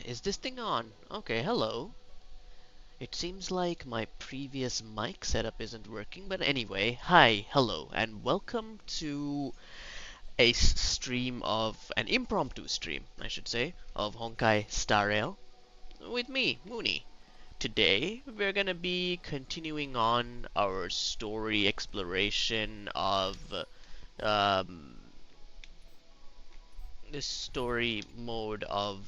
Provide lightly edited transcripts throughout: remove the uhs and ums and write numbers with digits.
Is this thing on? Okay, hello. It seems like my previous mic setup isn't working, but anyway, hi, hello, and welcome to a stream of an impromptu stream, I should say, of Honkai Star Rail with me, Mooney. Today, we're gonna be continuing on our story exploration of um, this story mode of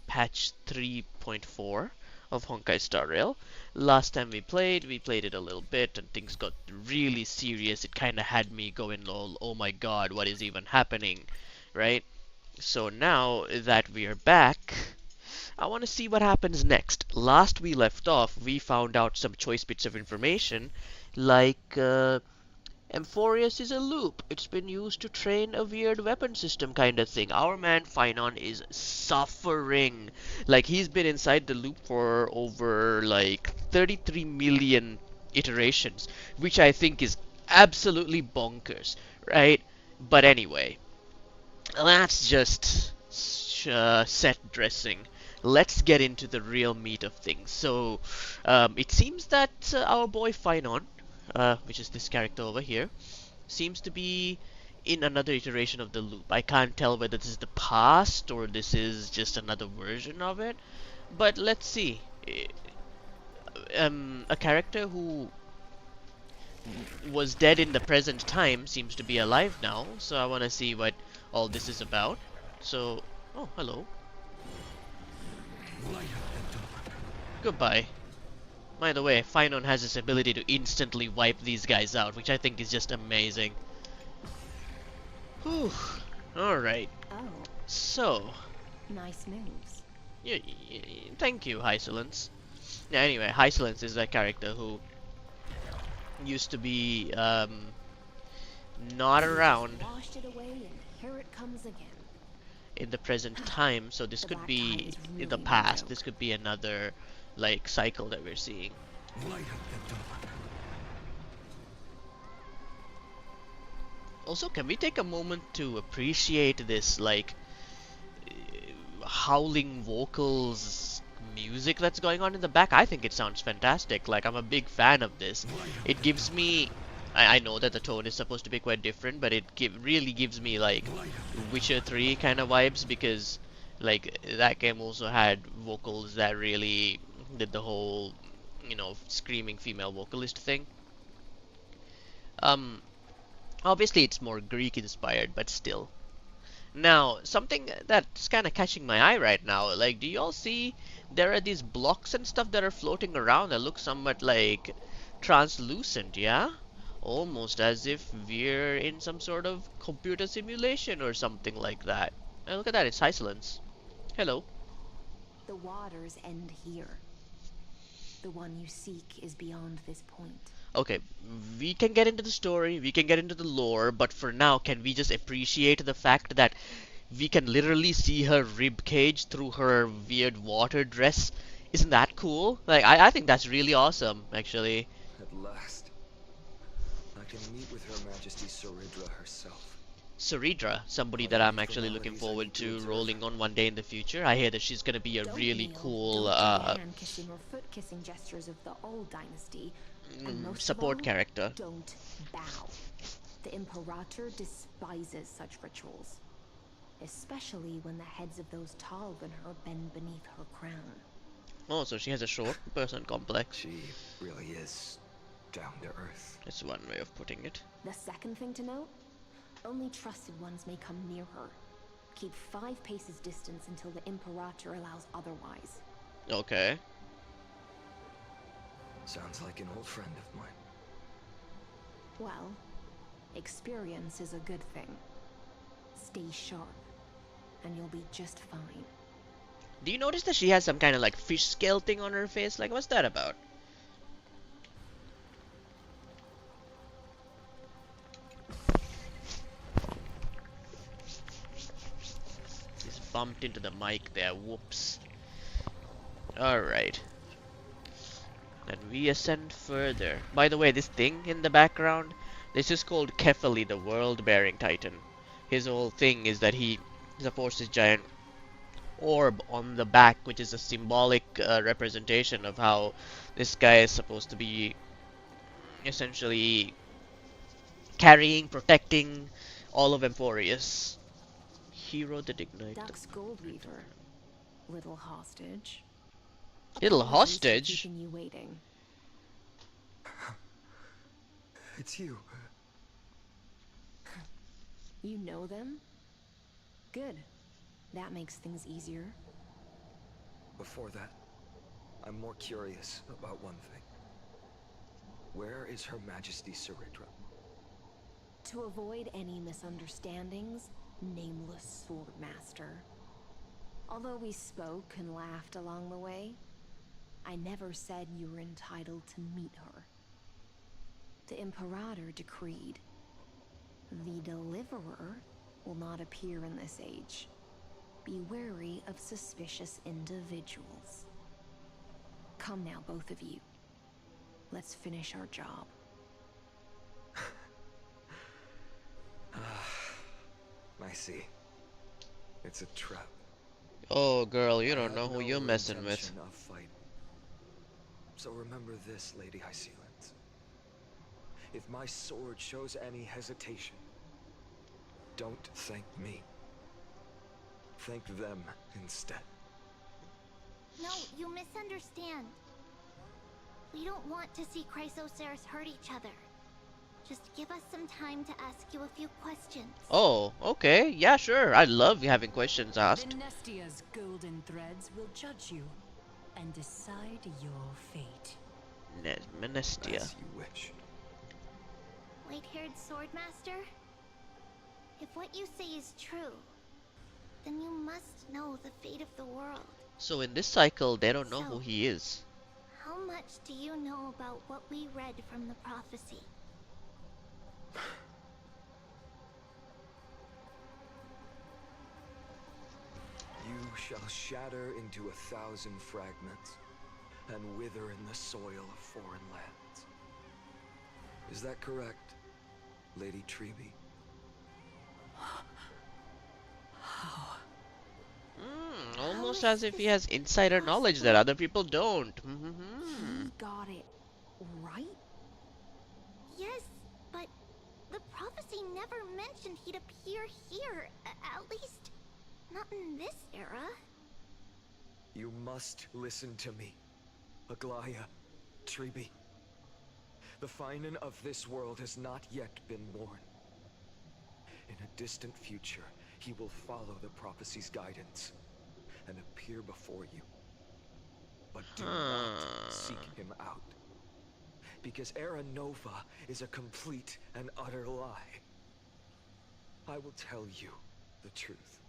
patch 3.4 of Honkai Star Rail. Last time we played it a little bit and things got really serious. It kind of had me going, oh my god, what is even happening, right? So now that we're back, I want to see what happens next. Last we left off, we found out some choice bits of information, like Amphorius is a loop. It's been used to train a weird weapon system kind of thing. Our man Phynon is suffering. Like, he's been inside the loop for over, like, 33 million iterations, which I think is absolutely bonkers, right? But anyway, that's just set dressing. Let's get into the real meat of things. So, it seems that our boy Phynon, which is this character over here, seems to be in another iteration of the loop. I can't tell whether this is the past or this is just another version of it, but let's see. A character who was dead in the present time seems to be alive now, so I want to see what all this is about. So, oh, hello. Goodbye. By the way, Phynon has this ability to instantly wipe these guys out, which I think is just amazing. Whew. Alright. Oh, So, nice moves. thank you, Hysolence. Yeah, anyway, Hysolence is that character who used to be, not around Washed it away, and here it comes again. in the present time, so this The could black be tide is in the really past. new. This could be another, like, cycle that we're seeing. Also, can we take a moment to appreciate this, like, howling vocals music that's going on in the back? I think it sounds fantastic. Like, I'm a big fan of this. It gives me... I know that the tone is supposed to be quite different, but it really gives me, like, Witcher 3 kind of vibes, because, like, that game also had vocals that really did the whole, you know, screaming female vocalist thing. Um, Obviously it's more Greek inspired, but still. Now, something that's kind of catching my eye right now, like, do you all see there are these blocks and stuff that are floating around that look somewhat like translucent, yeah? Almost as if we're in some sort of computer simulation or something like that. And look at that, it's Hysolence. Hello. The waters end here. The one you seek is beyond this point. Okay, we can get into the story, we can get into the lore, but for now, can we just appreciate the fact that we can literally see her rib cage through her weird water dress? Isn't that cool? Like, I think that's really awesome, actually. At last, I can meet with Her Majesty Saridra herself. Saridra, somebody that I'm actually looking forward to rolling on one day in the future. I hear that she's gonna be a Don't really kneel, cool, don't do hand-kissing or foot-kissing gestures of the old dynasty. And most of support all, character. don't bow. The Imperator despises such rituals. Especially when the heads of those taller than her bend beneath her crown. Oh, so she has a short person complex. She really is down to earth. That's one way of putting it. The second thing to note, only trusted ones may come near her. Keep 5 paces distance until the Imperator allows otherwise. Okay. Sounds like an old friend of mine. Well, experience is a good thing. Stay sharp, and you'll be just fine. Do you notice that she has some kind of like fish scale thing on her face? Like, what's that about? Just bumped into the mic there. Whoops. Alright. Then we ascend further. By the way, this thing in the background, this is called Kefali, the world-bearing titan. His whole thing is that he's a forces giant orb on the back, which is a symbolic representation of how this guy is supposed to be essentially carrying, protecting all of Emporius. Hero that ignite the Duck's Goldweaver, little hostage. little Apologies for hostage. keeping you waiting. It's you. You know them? Good. That makes things easier. Before that, I'm more curious about one thing. Where is Her Majesty Saridra? To avoid any misunderstandings, nameless Swordmaster. Although we spoke and laughed along the way, I never said you were entitled to meet her. The Imperator decreed, the Deliverer will not appear in this age. Be wary of suspicious individuals. Come now, both of you. Let's finish our job. I see. It's a trap. Oh, girl, you I don't had know who no you're messing with. intention of fighting. So remember this, Lady Hysealence. If my sword shows any hesitation, don't thank me. Thank them instead. No, you misunderstand. We don't want to see Chrysoceres hurt each other. Just give us some time to ask you a few questions. Oh, okay. Yeah, sure. I love having questions asked. Dynestia's golden threads will judge you and decide your fate. Menestia. As you wish. White-haired swordmaster? If what you say is true, then you must know the fate of the world. So in this cycle, they don't know So- who he is. How much do you know about what we read from the prophecy? You shall shatter into 1,000 fragments and wither in the soil of foreign lands. Is that correct, Lady Treby? Almost How as is if he this has insider knowledge that possible? other people don't. He got it right? Yes, but the prophecy never mentioned he'd appear here. At least, not in this era. You must listen to me, Aglaya, Treby. The Finan of this world has not yet been born. In a distant future, he will follow the prophecy's guidance and appear before you. But do not seek him out. Because Era Nova is a complete and utter lie. I will tell you the truth.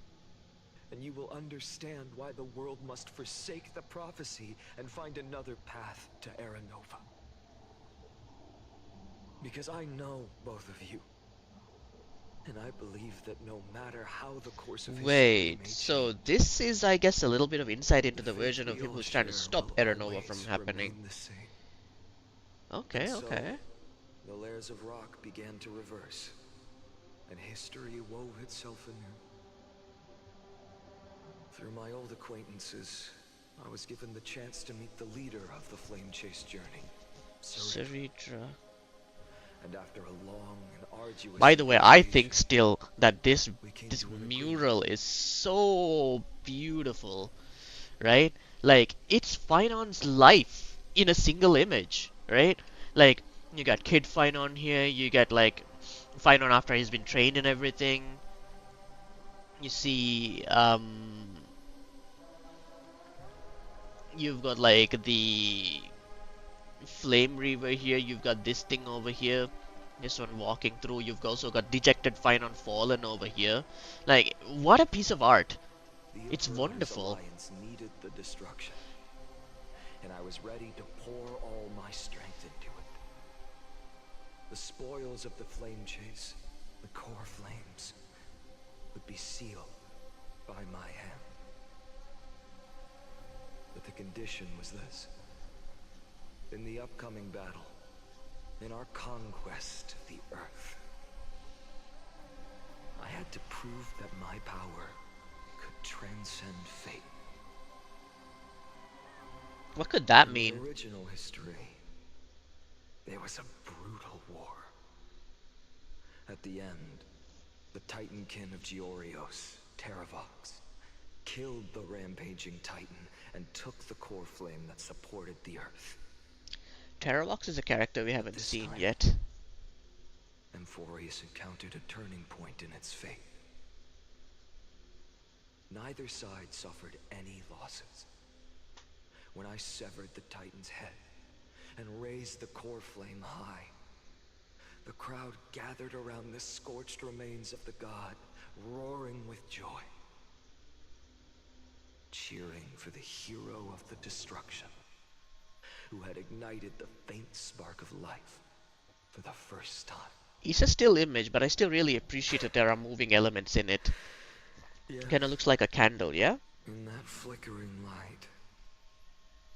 And you will understand why the world must forsake the prophecy and find another path to Era Nova. Because I know both of you. And I believe that no matter how the course of history Wait, may so change, this is, I guess, a little bit of insight into the fate version of we him all who's trying to share stop will Erenova from always happening. remain the same. Okay, And okay. so, the layers of rock began to reverse, and history wove itself anew. Through my old acquaintances, I was given the chance to meet the leader of the Flame Chase journey, Saridra. Saritra. And after a long and arduous By the way, I think negotiation, still that this we came this to an mural is so beautiful, right? Like it's Finon's life in a single image, right? Like you got Kid Finon here, you got like Finon after he's been trained and everything. You see, you've got like the Flame Reaver here, you've got this thing over here. This one walking through, you've also got Dejected Finon Fallen over here. Like, what a piece of art. the It's Emperor's wonderful. alliance needed the destruction, and I was ready to pour all my strength into it. The spoils of the Flame Chase, the core flames, would be sealed by my hand. But the condition was this. In the upcoming battle, in our conquest of the Earth, I had to prove that my power could transcend fate. What could that In mean? the original history, there was a brutal war. At the end, the Titankin of Georios, Terravox, killed the rampaging Titan and took the core flame that supported the Earth. Terravox is a character we haven't This seen time, yet. Amphorius encountered a turning point in its fate. Neither side suffered any losses. When I severed the Titan's head and raised the core flame high, the crowd gathered around the scorched remains of the god, roaring with joy, cheering for the hero of the destruction, who had ignited the faint spark of life for the first time. It's a still image, but I still really appreciate that there are moving elements in it. Yes, Kinda looks like a candle, yeah? in that flickering light,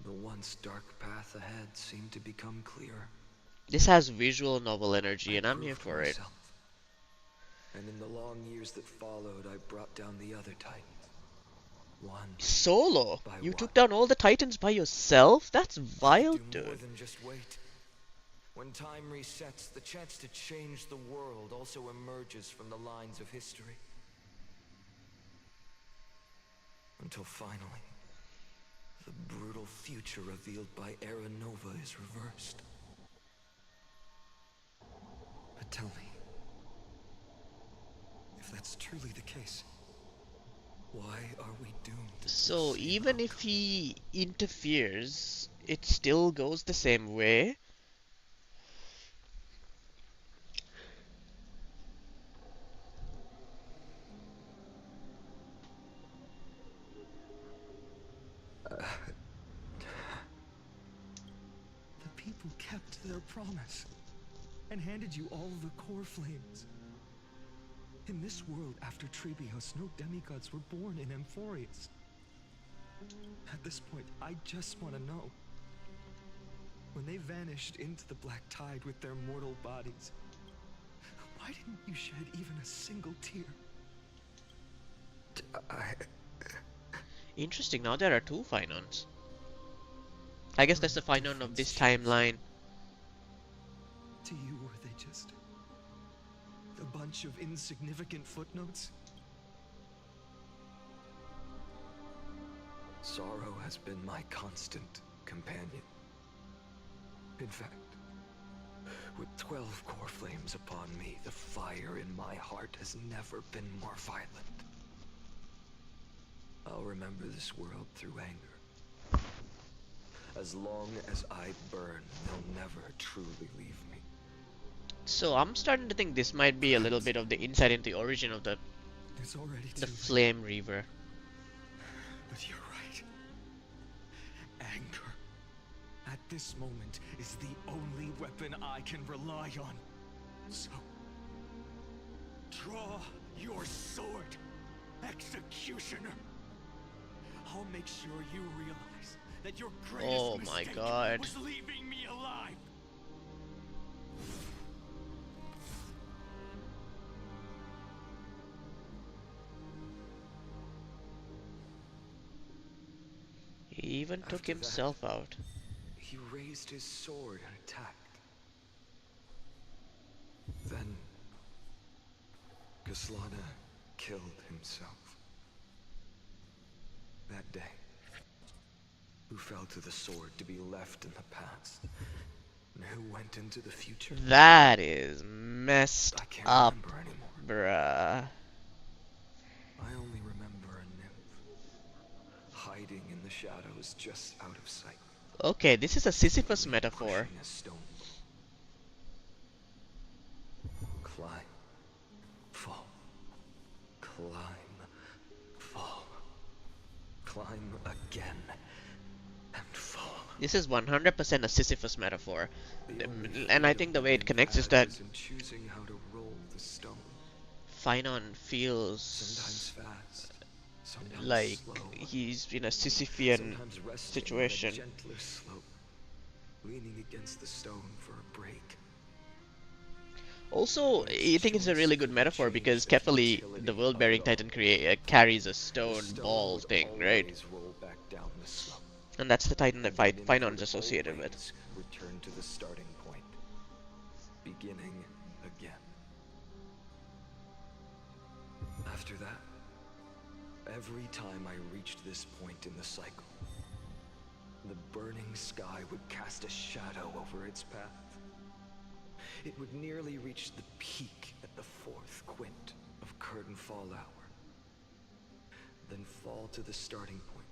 the once dark path ahead seemed to become clear. This has visual novel energy, I and I'm here proved for it. myself. And in the long years that followed, I brought down the other Titans. One Solo? by You one. took down all the Titans by yourself? That's I vile, could do more dude. than just wait. When time resets, the chance to change the world also emerges from the lines of history. Until finally, the brutal future revealed by Era Nova is reversed. But tell me, if that's truly the case, why are we doomed to So the same even if outcome? he interferes, it still goes the same way? The people kept their promise and handed you all the core flames. In this world after Trebios, no demigods were born in Amphorius. At this point, I just want to know. When they vanished into the black tide with their mortal bodies, why didn't you shed even a single tear? Interesting, now there are two Finons. I guess that's the Finon of this timeline. To you, were they just a bunch of insignificant footnotes? Sorrow has been my constant companion. In fact, with 12 core flames upon me, the fire in my heart has never been more violent. I'll remember this world through anger. As long as I burn, they'll never truly leave me. So I'm starting to think this might be a little bit of the insight into the origin of the It's already the too late, Flame Reaver. but you're right. Anger, at this moment, is the only weapon I can rely on. So, draw your sword, Executioner. I'll make sure you realize that your greatest Oh my mistake God. was leaving me alive. He even took After himself that, out. he raised his sword and attacked. Then, Kaslana killed himself. That day, who fell to the sword to be left in the past, and who went into the future? That is messed I can't up, remember anymore. bruh. I only remember a nymph, hiding in the shadows just out of sight. Okay, this is a Sisyphus Really metaphor. pushing a stone. Climb, fall, climb, fall, climb again, and fall. This is 100% a Sisyphus metaphor. The only And I freedom think the way it nymph connects is had that was in choosing how to roll the stone. Finon Sometimes feels fast, sometimes like slow, he's in a Sisyphean sometimes resting situation. on a gentler slope, leaning against the stone for a break. Also, but its I think it's a choice really good could metaphor change because the Kefali, the futility of world-bearing it all. titan, carries a The stone stone ball would thing, right? always roll back down the slope, And that's the titan that and Finon is Emmen would associated with. always return to the starting point, beginning again. After that, every time I reached this point in the cycle, the burning sky would cast a shadow over its path. It would nearly reach the peak at the fourth quint of curtain fall hour, then fall to the starting point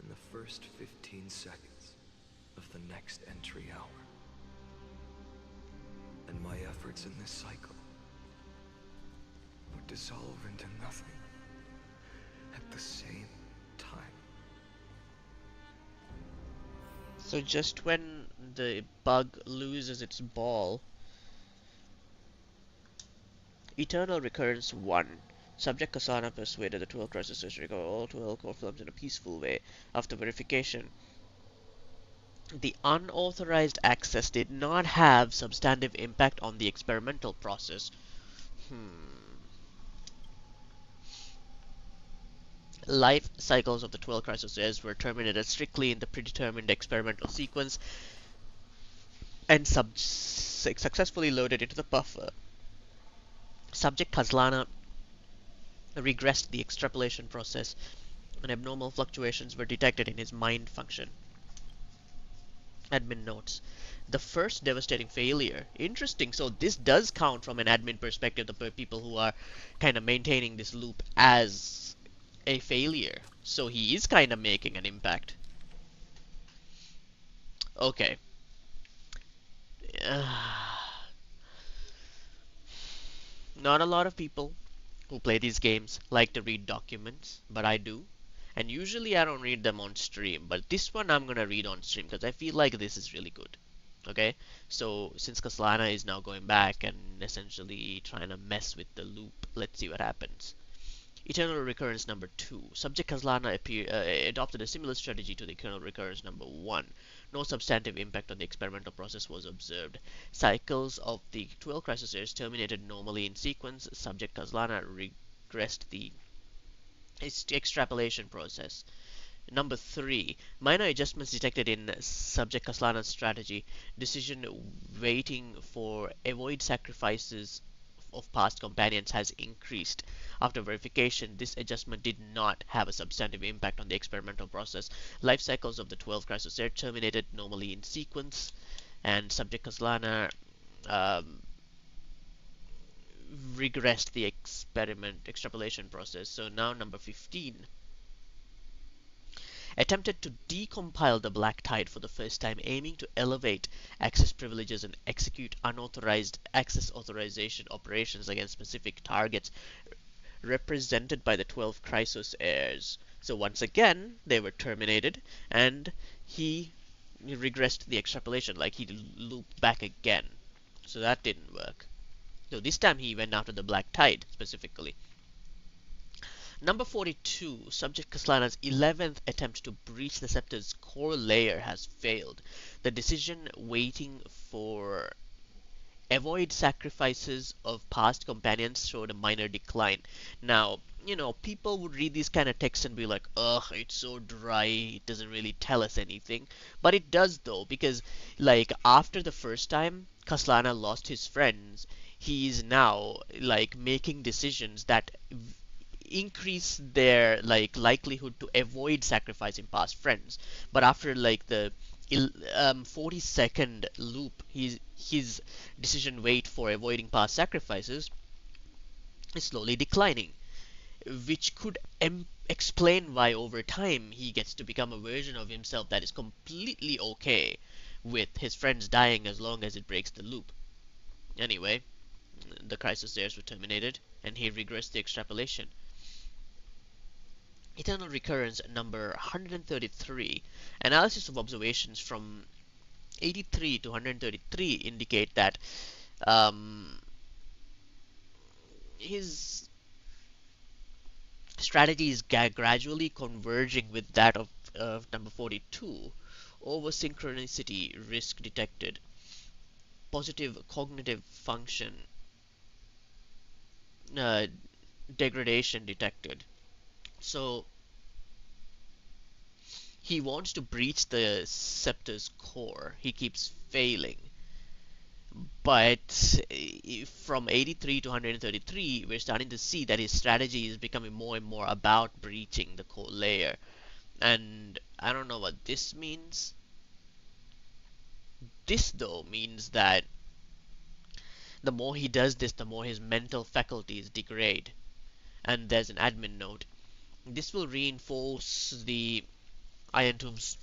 in the first 15 seconds of the next entry hour. And my efforts in this cycle would dissolve into nothing at the same time. So just when the bug loses its ball, Eternal Recurrence 1. Subject Kasana persuaded the 12 crises to recover all 12 core films in a peaceful way. After verification, the unauthorized access did not have substantive impact on the experimental process. Life cycles of the 12 crises were terminated strictly in the predetermined experimental sequence and successfully loaded into the buffer. Subject Kazlana regressed the extrapolation process, and abnormal fluctuations were detected in his mind function. Admin notes. The first devastating failure. Interesting. So this does count from an admin perspective, the people who are kind of maintaining this loop as a failure. So he is kind of making an impact. Okay. Not a lot of people who play these games like to read documents, but I do. And usually I don't read them on stream, but this one I'm gonna read on stream because I feel like this is really good. Okay, so since Kaslana is now going back and essentially trying to mess with the loop, let's see what happens. Eternal Recurrence number 2. Subject Kaslana adopted a similar strategy to the Eternal Recurrence number 1. No substantive impact on the experimental process was observed. Cycles of the 12 crises terminated normally in sequence. Subject Kaslana regressed the extrapolation process. Number 3. Minor adjustments detected in Subject Kaslana's strategy. Decision waiting for avoid sacrifices of past companions has increased. After verification, this adjustment did not have a substantive impact on the experimental process. Life cycles of the 12 Chrysocer terminated normally in sequence, and Subject Kaslana um, regressed the extrapolation process. So now number 15. Attempted to decompile the Black Tide for the first time, aiming to elevate access privileges and execute unauthorized access authorization operations against specific targets represented by the 12 Chrysos heirs. So once again, they were terminated, and he regressed the extrapolation, like he looped back again. So that didn't work. So this time he went after the Black Tide specifically. Number 42, Subject Kaslana's 11th attempt to breach the scepter's core layer has failed. The decision waiting for avoid sacrifices of past companions showed a minor decline. Now, people would read these kind of texts and be like, ugh, it's so dry, it doesn't really tell us anything. But it does though, because like after the first time Kaslana lost his friends, he is now like making decisions that increase their like likelihood to avoid sacrificing past friends. But after like the 40-second loop, his decision weight for avoiding past sacrifices is slowly declining, which could explain why over time he gets to become a version of himself that is completely okay with his friends dying as long as it breaks the loop. Anyway, the crisis theirs were terminated, and he regressed the extrapolation. Eternal Recurrence number 133. Analysis of observations from 83 to 133 indicate that um, his strategy is gradually converging with that of number 42. Over synchronicity risk detected. positive cognitive function uh, degradation detected. So he wants to breach the scepter's core. He keeps failing. But from 83 to 133, we're starting to see that his strategy is becoming more and more about breaching the core layer. And I don't know what this means. This, though, means that the more he does this, the more his mental faculties degrade. And there's an admin note. This will reinforce the Iron Tomb's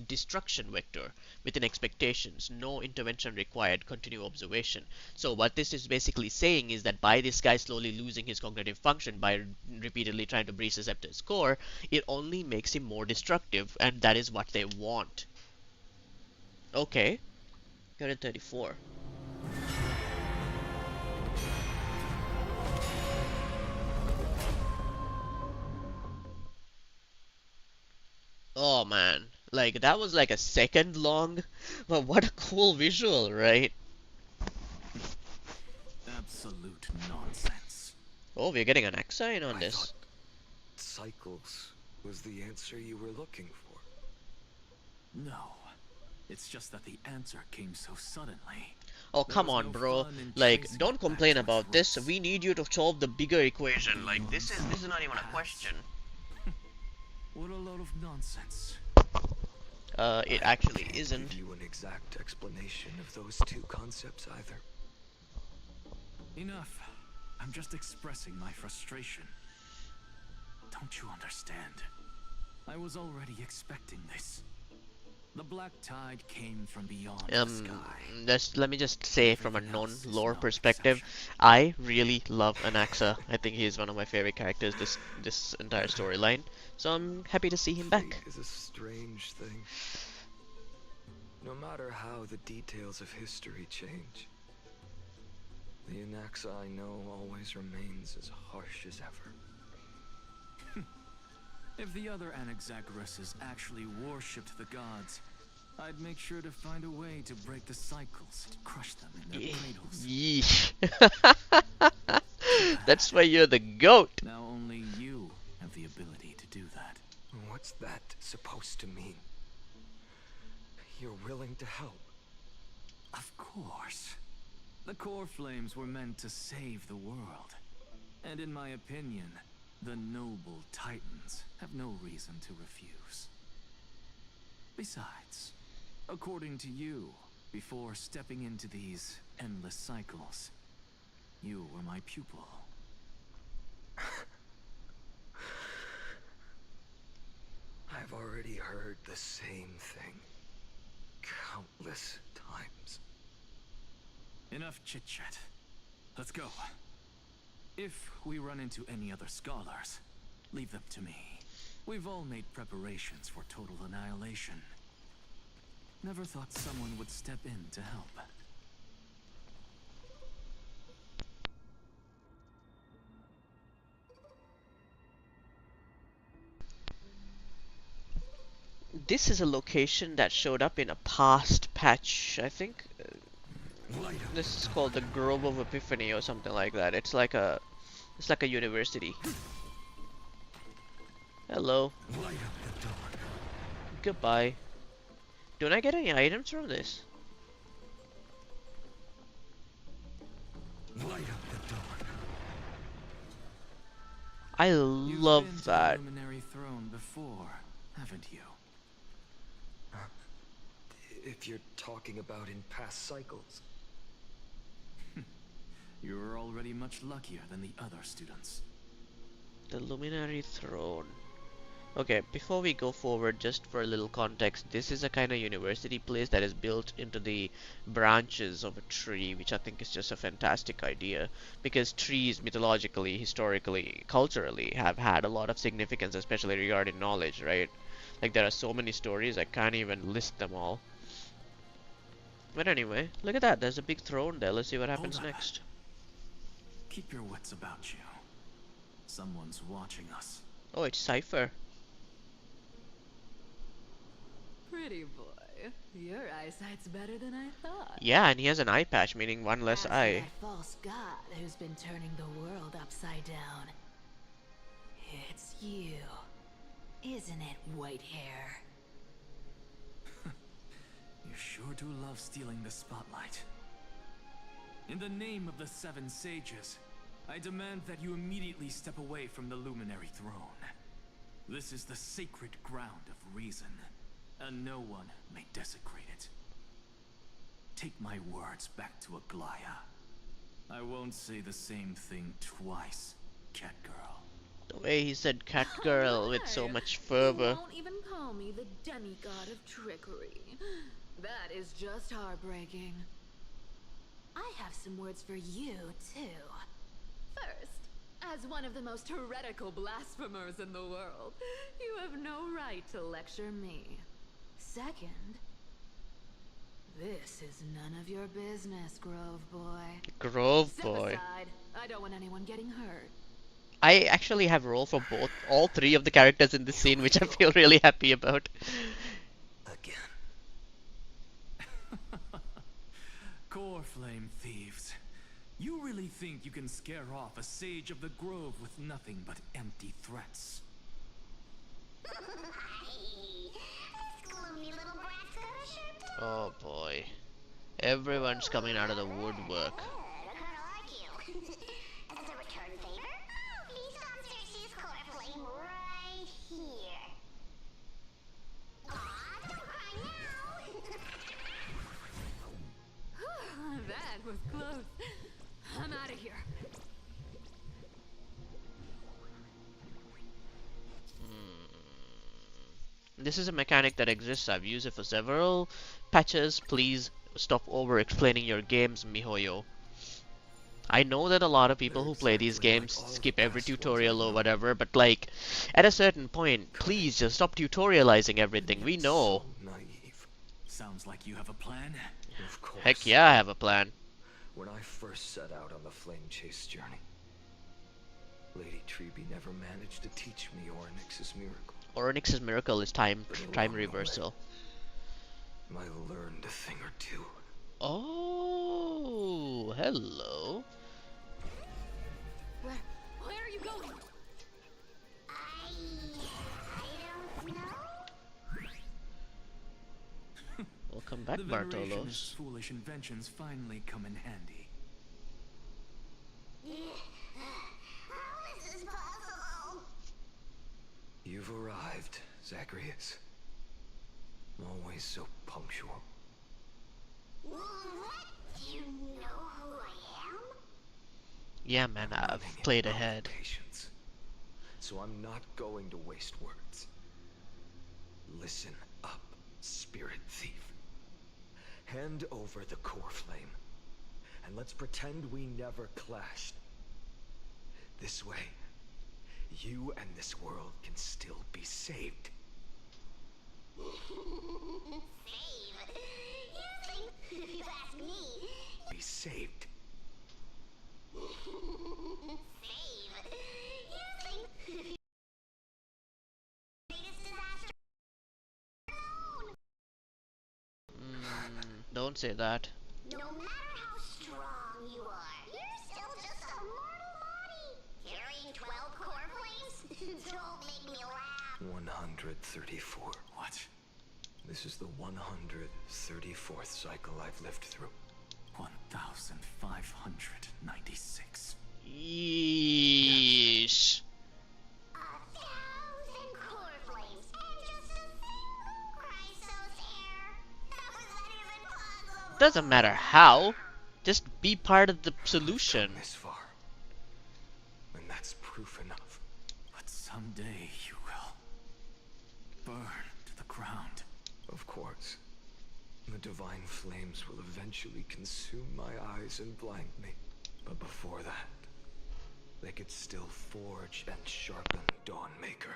destruction vector within expectations, no intervention required, continue observation. So what this is basically saying is that by this guy slowly losing his cognitive function by repeatedly trying to breach the Scepter's core, it only makes him more destructive, and that is what they want. Okay, you're at 34. Oh man, like that was like a second long, but what a cool visual, right? Absolute nonsense. Oh, we're getting an Axine on I this. thought cycles was the answer you were looking for. No. It's just that the answer came so suddenly. Oh, There come was on, no bro. fun in Like, tracing don't it back complain to its about this. roots. We need you to solve the bigger equation. Like, this is not even a question. What a load of nonsense. It I actually can't isn't. give you an exact explanation of those two concepts either. Enough. I'm just expressing my frustration. Don't you understand? I was already expecting this. The black tide came from beyond the sky. Let me just say from a Everything else is non-lore no perspective, exception. I really love Anaxa. I think he's one of my favorite characters this entire storyline. So I'm happy to see him back. Fate is a strange thing. No matter how the details of history change, the Anaxa I know always remains as harsh as ever. If the other Anaxagoras actually worshipped the gods, I'd make sure to find a way to break the cycles and crush them in their cradles. Yeesh. That's why you're the GOAT. Now only you have the ability to do that. What's that supposed to mean? You're willing to help? Of course. The core flames were meant to save the world. And in my opinion, the noble titans have no reason to refuse. Besides, according to you, before stepping into these endless cycles, you were my pupil. I've already heard the same thing countless times. Enough chit-chat. Let's go. If we run into any other scholars, leave them to me. We've all made preparations for total annihilation. Never thought someone would step in to help. This is a location that showed up in a past patch, I think. This is called the Grove of Epiphany or something like that. It's like a university. Hello. Goodbye. Don't I get any items from this? I You've love been to that. the luminary throne before, haven't you? If you're talking about in past cycles. You were already much luckier than the other students. The Luminary Throne. Okay, before we go forward, just for a little context, this is a kind of university place that is built into the branches of a tree, which I think is just a fantastic idea, because trees mythologically, historically, culturally have had a lot of significance, especially regarding knowledge, right? Like there are so many stories, I can't even list them all. But anyway, look at that, there's a big throne there. Let's see what happens Hold up. next. Keep your wits about you. Someone's watching us. Oh, it's Cypher. Pretty boy. your eyesight's better than I thought. Yeah, and he has an eye patch, meaning one less As for eye. that false god who's been turning the world upside down, it's you, isn't it, white hair? You sure do love stealing the spotlight. In the name of the Seven Sages, I demand that you immediately step away from the Luminary Throne. This is the sacred ground of reason, and no one may desecrate it. Take my words back to Aglaya. I won't say the same thing twice, cat girl. The way he said cat girl with so much fervor. You won't even call me the demigod of trickery. That is just heartbreaking. I have some words for you, too. First, as one of the most heretical blasphemers in the world, you have no right to lecture me. Second, this is none of your business, Grove Boy. Grove Step boy. aside. I don't want anyone getting hurt. I actually have role for all three of the characters in this scene, which I feel really happy about. Again. Core Flame thieves. You really think you can scare off a sage of the grove with nothing but empty threats? Oh boy. Everyone's coming out of the woodwork. As a return favor, please sponsor C's Core Flame right here. Aw, don't cry now. That was close. I'm out of here. This is a mechanic that exists. I've used it for several patches. Please stop over-explaining your games, miHoYo. I know that a lot of people who play these games skip every tutorial or whatever, but like, at a certain point, please just stop tutorializing everything. We know. So naive. Sounds like you have a plan. Of course. Heck yeah, I have a plan. When I first set out on the flame chase journey, Lady Treby never managed to teach me Orynyx's miracle. Orynyx's miracle is time Along the reversal. way, I learned a thing or two. Oh, hello. Where are you going? I don't know. Welcome back, The veneration Bartolos. his foolish inventions finally come in handy. How is this possible? You've arrived, Zacharias. Always so punctual. What? Do you know who I am? Yeah, man, I've Running played out of ahead. Patience. So I'm not going to waste words. Listen up, spirit thief. Hand over the core flame, and let's pretend we never clashed. This way, you and this world can still be saved. Save. You think, if you ask me, Be saved. save. You think, greatest disaster known. Don't say that. No matter how strong you are, you're still just a mortal body. Carrying 12 core flames? Don't make me laugh. 134. What? This is the 134th cycle I've lived through. 1,596. Yeesh. 1,000 core flames and just a single Chrysos hair. How is that even possible? Doesn't matter how. Just be part of the solution. This far. And that's proof enough. But someday you will burn to the ground. Of course. The divine flames will eventually consume my eyes and blind me. But before that, they could still forge and sharpen Dawnmaker.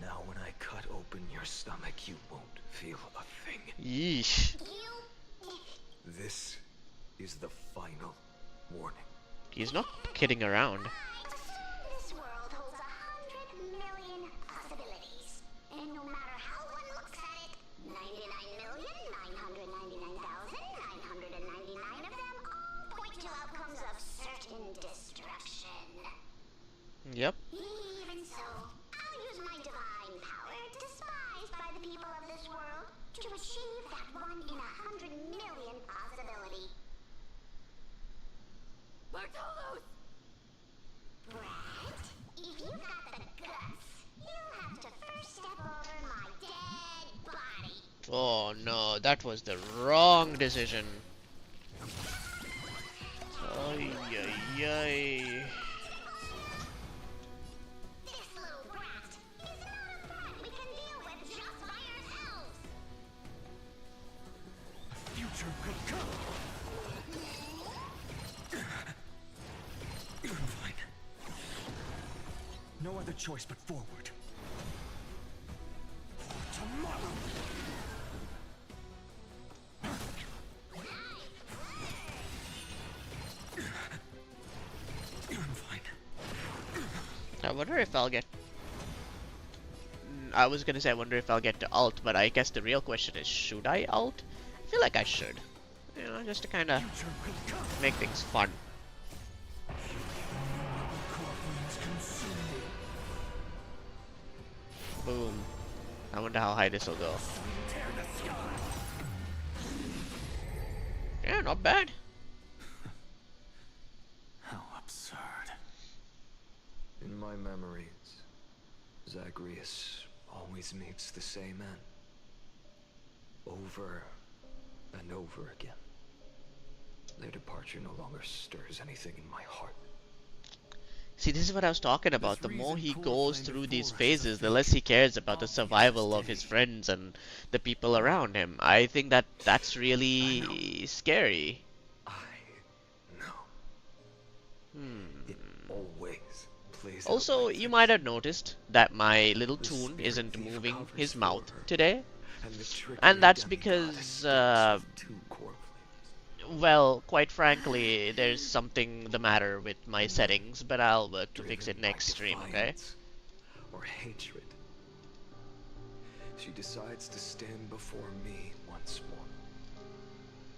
Now when I cut open your stomach, you won't feel a thing. Yeesh. This is the final warning. He's not kidding around. This world holds 100 million possibilities. And no matter how one looks at Yep. Even so, I'll use my divine power, despised by the people of this world, to achieve that 1 in 100 million possibility. Bartolos! Brett, if you've got the guts, you'll have to first step over my dead body. Oh no, that was the wrong decision. Ay, ay, ay. This little brat is not a threat we can deal with just by ourselves. Future could come. Fine. No other choice but forward. For tomorrow. Fine. I wonder if I'll get. I was gonna say I wonder if I'll get to alt, but I guess the real question is, should I alt? I feel like I should. You know, just to kind of Future could come. make things fun. Corpulence consume me. Boom. I wonder how high this will go. Tear the sky. Yeah, not bad. How absurd. In my memories, Zagreus always meets the same end. Over and over again. Their departure no longer stirs anything in my heart. See, this is what I was talking about. The This more reason he core goes flame through before these us is a phases, the fake. less he cares about the Obvious survival of day. his friends and the people around him. I think that that's really scary. I know. It always plays out Also, like you this. might have noticed that my little The toon spirit isn't thief moving covers his for mouth her, today. And the trickery And that's demigod because, escapes with 2 core flames. well, quite frankly, there's something the matter with my settings, but I'll work to fix it Driven by next stream, okay? defiance or hatred. She decides to stand before me once more.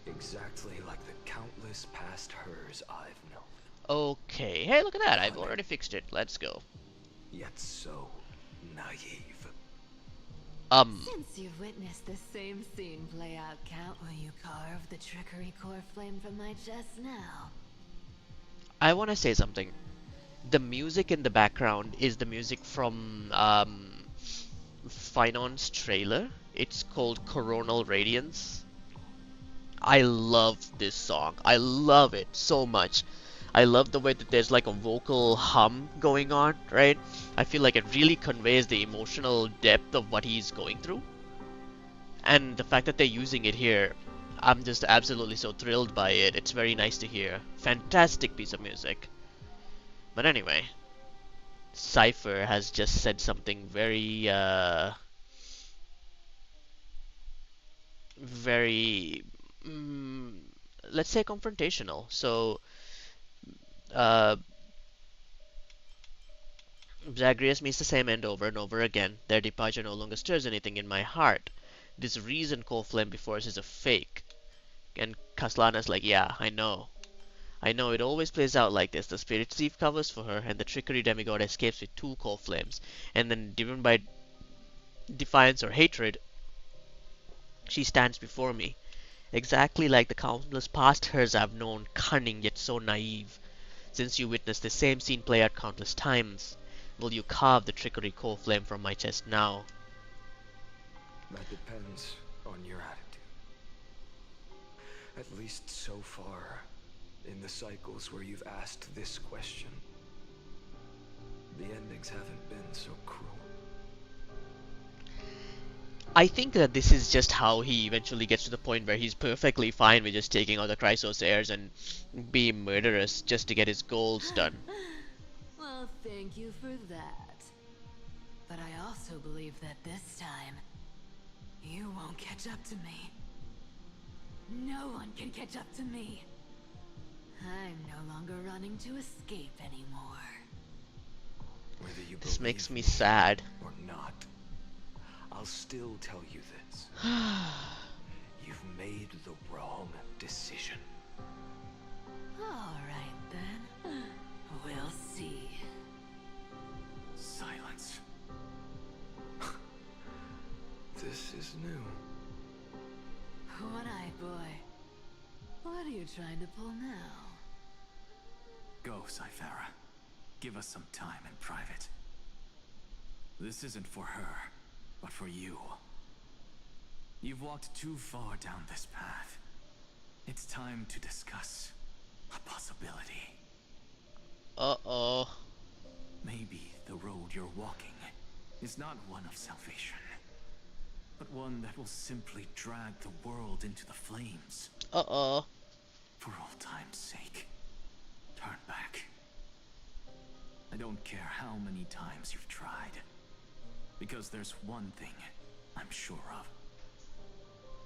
Exactly like the countless past hers I've known. Okay, hey, look at that, I've already fixed it. Let's go. Yet so naive. Since you've witnessed the same scene play out, Count, will you carve the trickery core flame from my chest now? I want to say something. The music in the background is the music from Finon's trailer. It's called Coronal Radiance. I love this song. I love it so much. I love the way that there's like a vocal hum going on, right? I feel like it really conveys the emotional depth of what he's going through. And the fact that they're using it here, I'm just absolutely so thrilled by it. It's very nice to hear. Fantastic piece of music. But anyway, Cypher has just said something very, very, let's say confrontational. So, uh, Zagreus meets the same end over and over again. Their departure no longer stirs anything in my heart. This reason Cold Flame before us is a fake. And Kaslana's like, yeah, I know. I know it always plays out like this. The spirit thief covers for her, and the trickery demigod escapes with 2 cold flames. And then, driven by defiance or hatred, she stands before me. Exactly like the countless past hers I've known, cunning yet so naive. Since you witnessed the same scene play out countless times, will you carve the trickery core flame from my chest now? That depends on your attitude. At least so far, in the cycles where you've asked this question, the endings haven't been so cruel. I think that this is just how he eventually gets to the point where he's perfectly fine with just taking out the Chrysos heirs and being murderous just to get his goals done. Well, thank you for that. But I also believe that this time, you won't catch up to me. No one can catch up to me. I'm no longer running to escape anymore. Whether you This believe makes me sad. or not, I'll still tell you this. You've made the wrong decision. Alright then. We'll see. you trying to pull now? Go, Cythera. Give us some time in private. This isn't for her, but for you. You've walked too far down this path. It's time to discuss a possibility. Uh-oh. Maybe the road you're walking is not one of salvation, but one that will simply drag the world into the flames. Uh-oh. For old time's sake, turn back. I don't care how many times you've tried, because there's one thing I'm sure of.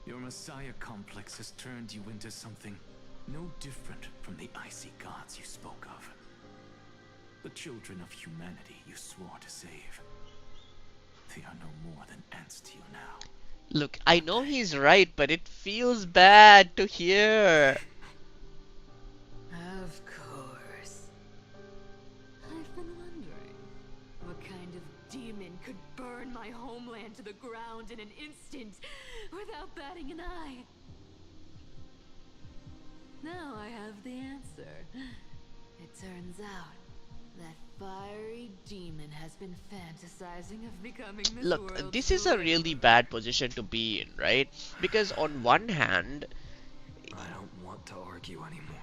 Your Messiah complex has turned you into something no different from the icy gods you spoke of. The children of humanity you swore to save. They are no more than ants to you now. Look, I know he's right, but it feels bad to hear. Of course. I've been wondering, what kind of demon could burn my homeland to the ground in an instant without batting an eye? Now I have the answer. It turns out that fiery demon has been fantasizing of becoming this Look, world's this is a really deliverer. bad position to be in, right? Because on one hand, I don't want to argue anymore.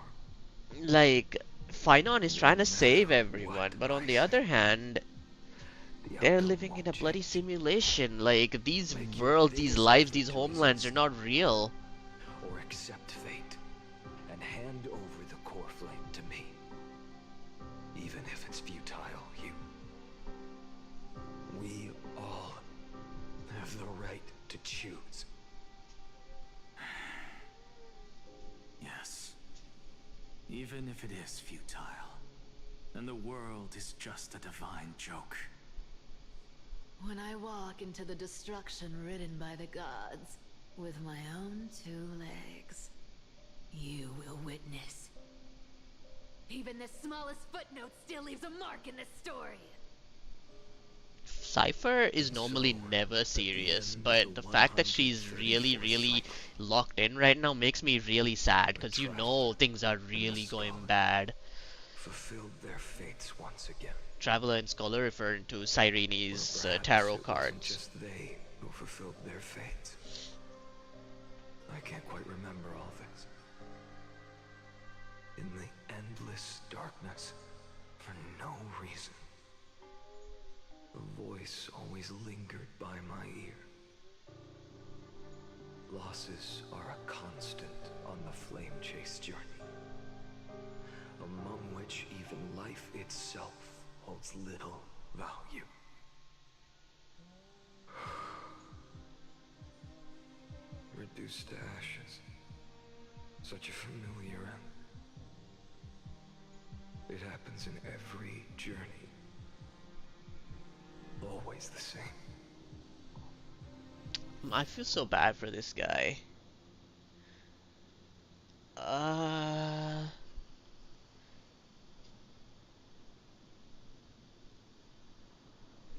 like, Finon is trying to No save matter everyone, what but on I the say, other hand, the they're outcome living in a won't bloody change. simulation. Like, these Make your worlds, these biggest lives, effort these to homelands are resist. not real. Or accept fate and hand over the core flame to me. Even if it's futile, we all have the right to choose. Yes. Even if it is futile, and the world is just a divine joke. When I walk into the destruction written by the gods with my own 2 legs, you will witness. Even the smallest footnote still leaves a mark in this story. Cypher is And normally so, never at the serious, end of but the the fact that she's 134th really cycle, locked in right now makes me really sad, the because you know Traveler things are and the really going Scholar bad. fulfilled their fates once again. Traveler and Scholar referring to Or Sirene's perhaps tarot it wasn't cards. just they who fulfilled their fates. I can't quite remember all this. In the endless darkness, for no reason, a voice always lingered by my ear. Losses are a constant on the flame chase journey, among which even life itself holds little value. Reduced to ashes. Such a familiar end. It happens in every journey. Always the same. I feel so bad for this guy.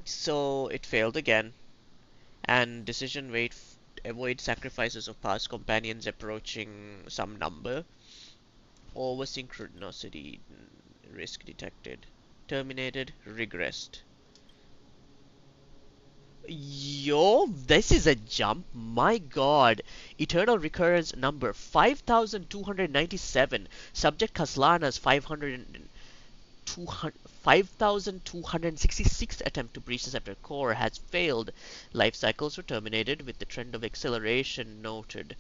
So it failed again, and decision weight avoid sacrifices of past companions approaching some number. Over synchronicity risk detected. Terminated, regressed. Yo, this is a jump. My god. Eternal recurrence number 5297. Subject Kaslana's 5266 attempt to breach the scepter core has failed. Life cycles were terminated with the trend of acceleration noted.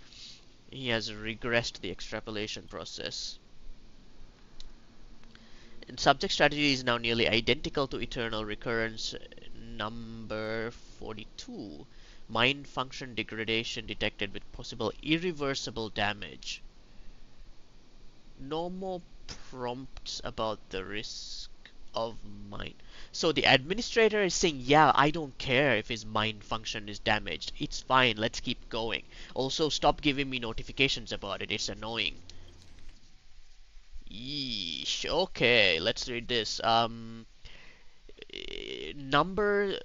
He has regressed the extrapolation process. And subject strategy is now nearly identical to eternal recurrence number 42. Mind function degradation detected with possible irreversible damage. No more prompts about the risk of mind. So the administrator is saying, yeah, I don't care if his mind function is damaged. It's fine, let's keep going. Also, stop giving me notifications about it, it's annoying. Yeesh, okay, let's read this. Number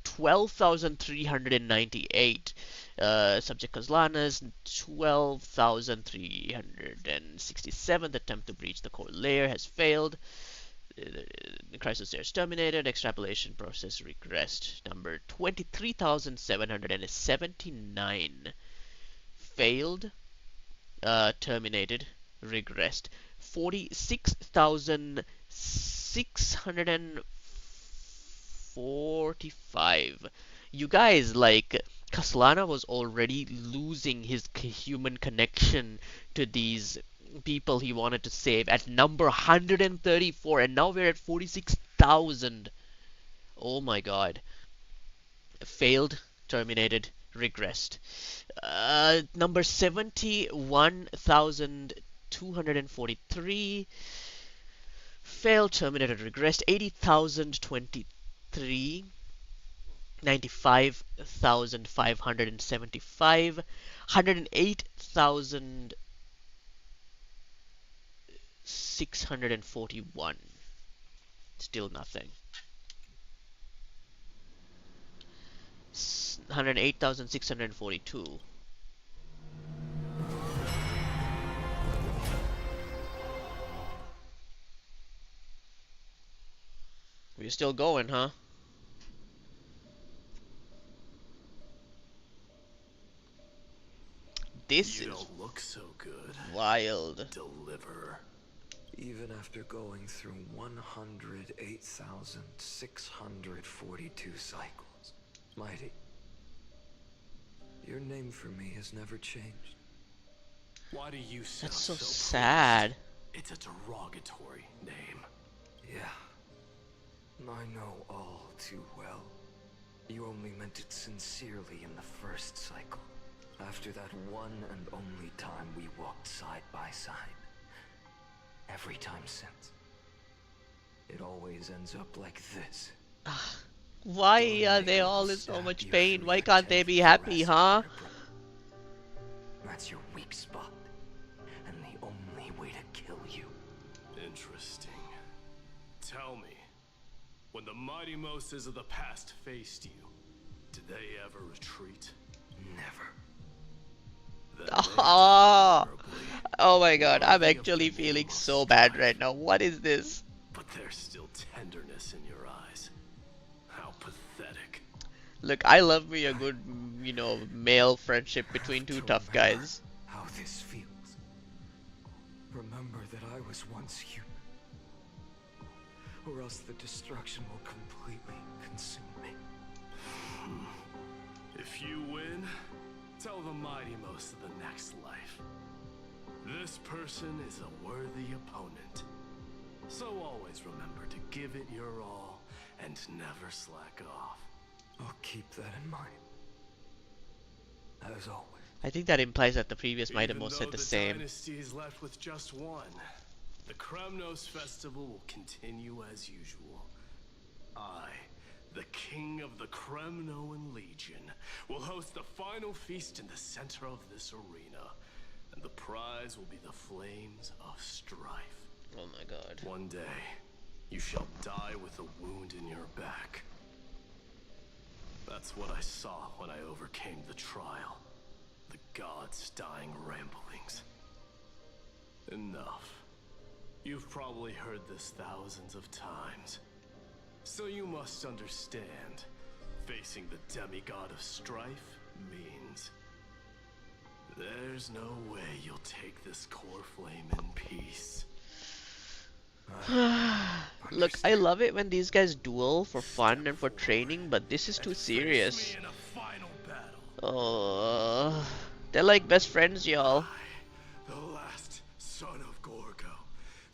12,398. Subject Kozlana's 12,367th attempt to breach the core layer has failed. The crisis there is terminated. Extrapolation process regressed. Number 23,779 failed, terminated, regressed. 46,645. You guys, like, Kaslana was already losing his human connection to these people he wanted to save at number 134, and now we're at 46,000. Oh my god. Failed, terminated, regressed. Number 71,243. Failed, terminated, regressed. 80,023. 95,575. 108,641. Still nothing. 108,642. We're still going, huh? This You is don't look so good. wild. Deliver. Even after going through 108,642 cycles, Mighty, your name for me has never changed. Why do you sound That's so pleased? sad. It's a derogatory name. Yeah, I know all too well. You only meant it sincerely in the first cycle. After that one and only time we walked side by side. Every time since. It always ends up like this. Why are they all in so much pain? Why can't they be happy, huh? That's your weak spot. And the only way to kill you. Interesting. Tell me, when the mighty Moses of the past faced you, did they ever retreat? Never. Then they Oh, terribly, oh my god, I'm actually feeling so bad right now. What is this? but there's still tenderness in your eyes. How pathetic. Look, I love me a good, male friendship between two To tough remember guys. how this feels. Remember that I was once human. Or else the destruction will completely consume me. If you win, tell the mighty most of the next life. This person is a worthy opponent. So always remember to give it your all and never slack off. I'll keep that in mind. As always. I think that implies that the previous might have Even most said though the same. dynasty is left with just one, the Kremnos festival will continue as usual. I, the king of the Kremnoan Legion, will host the final feast in the center of this arena, and the prize will be the flames of strife. Oh my god. One day, you shall die with a wound in your back. That's what I saw when I overcame the trial. The gods' dying ramblings. Enough. You've probably heard this thousands of times. So you must understand, facing the demigod of strife means there's no way you'll take this core flame in peace. Look, I love it when these guys duel for fun and for training, but this is too And face serious. me in a final battle. Oh, they're like best friends, y'all. The last son of Gorgo,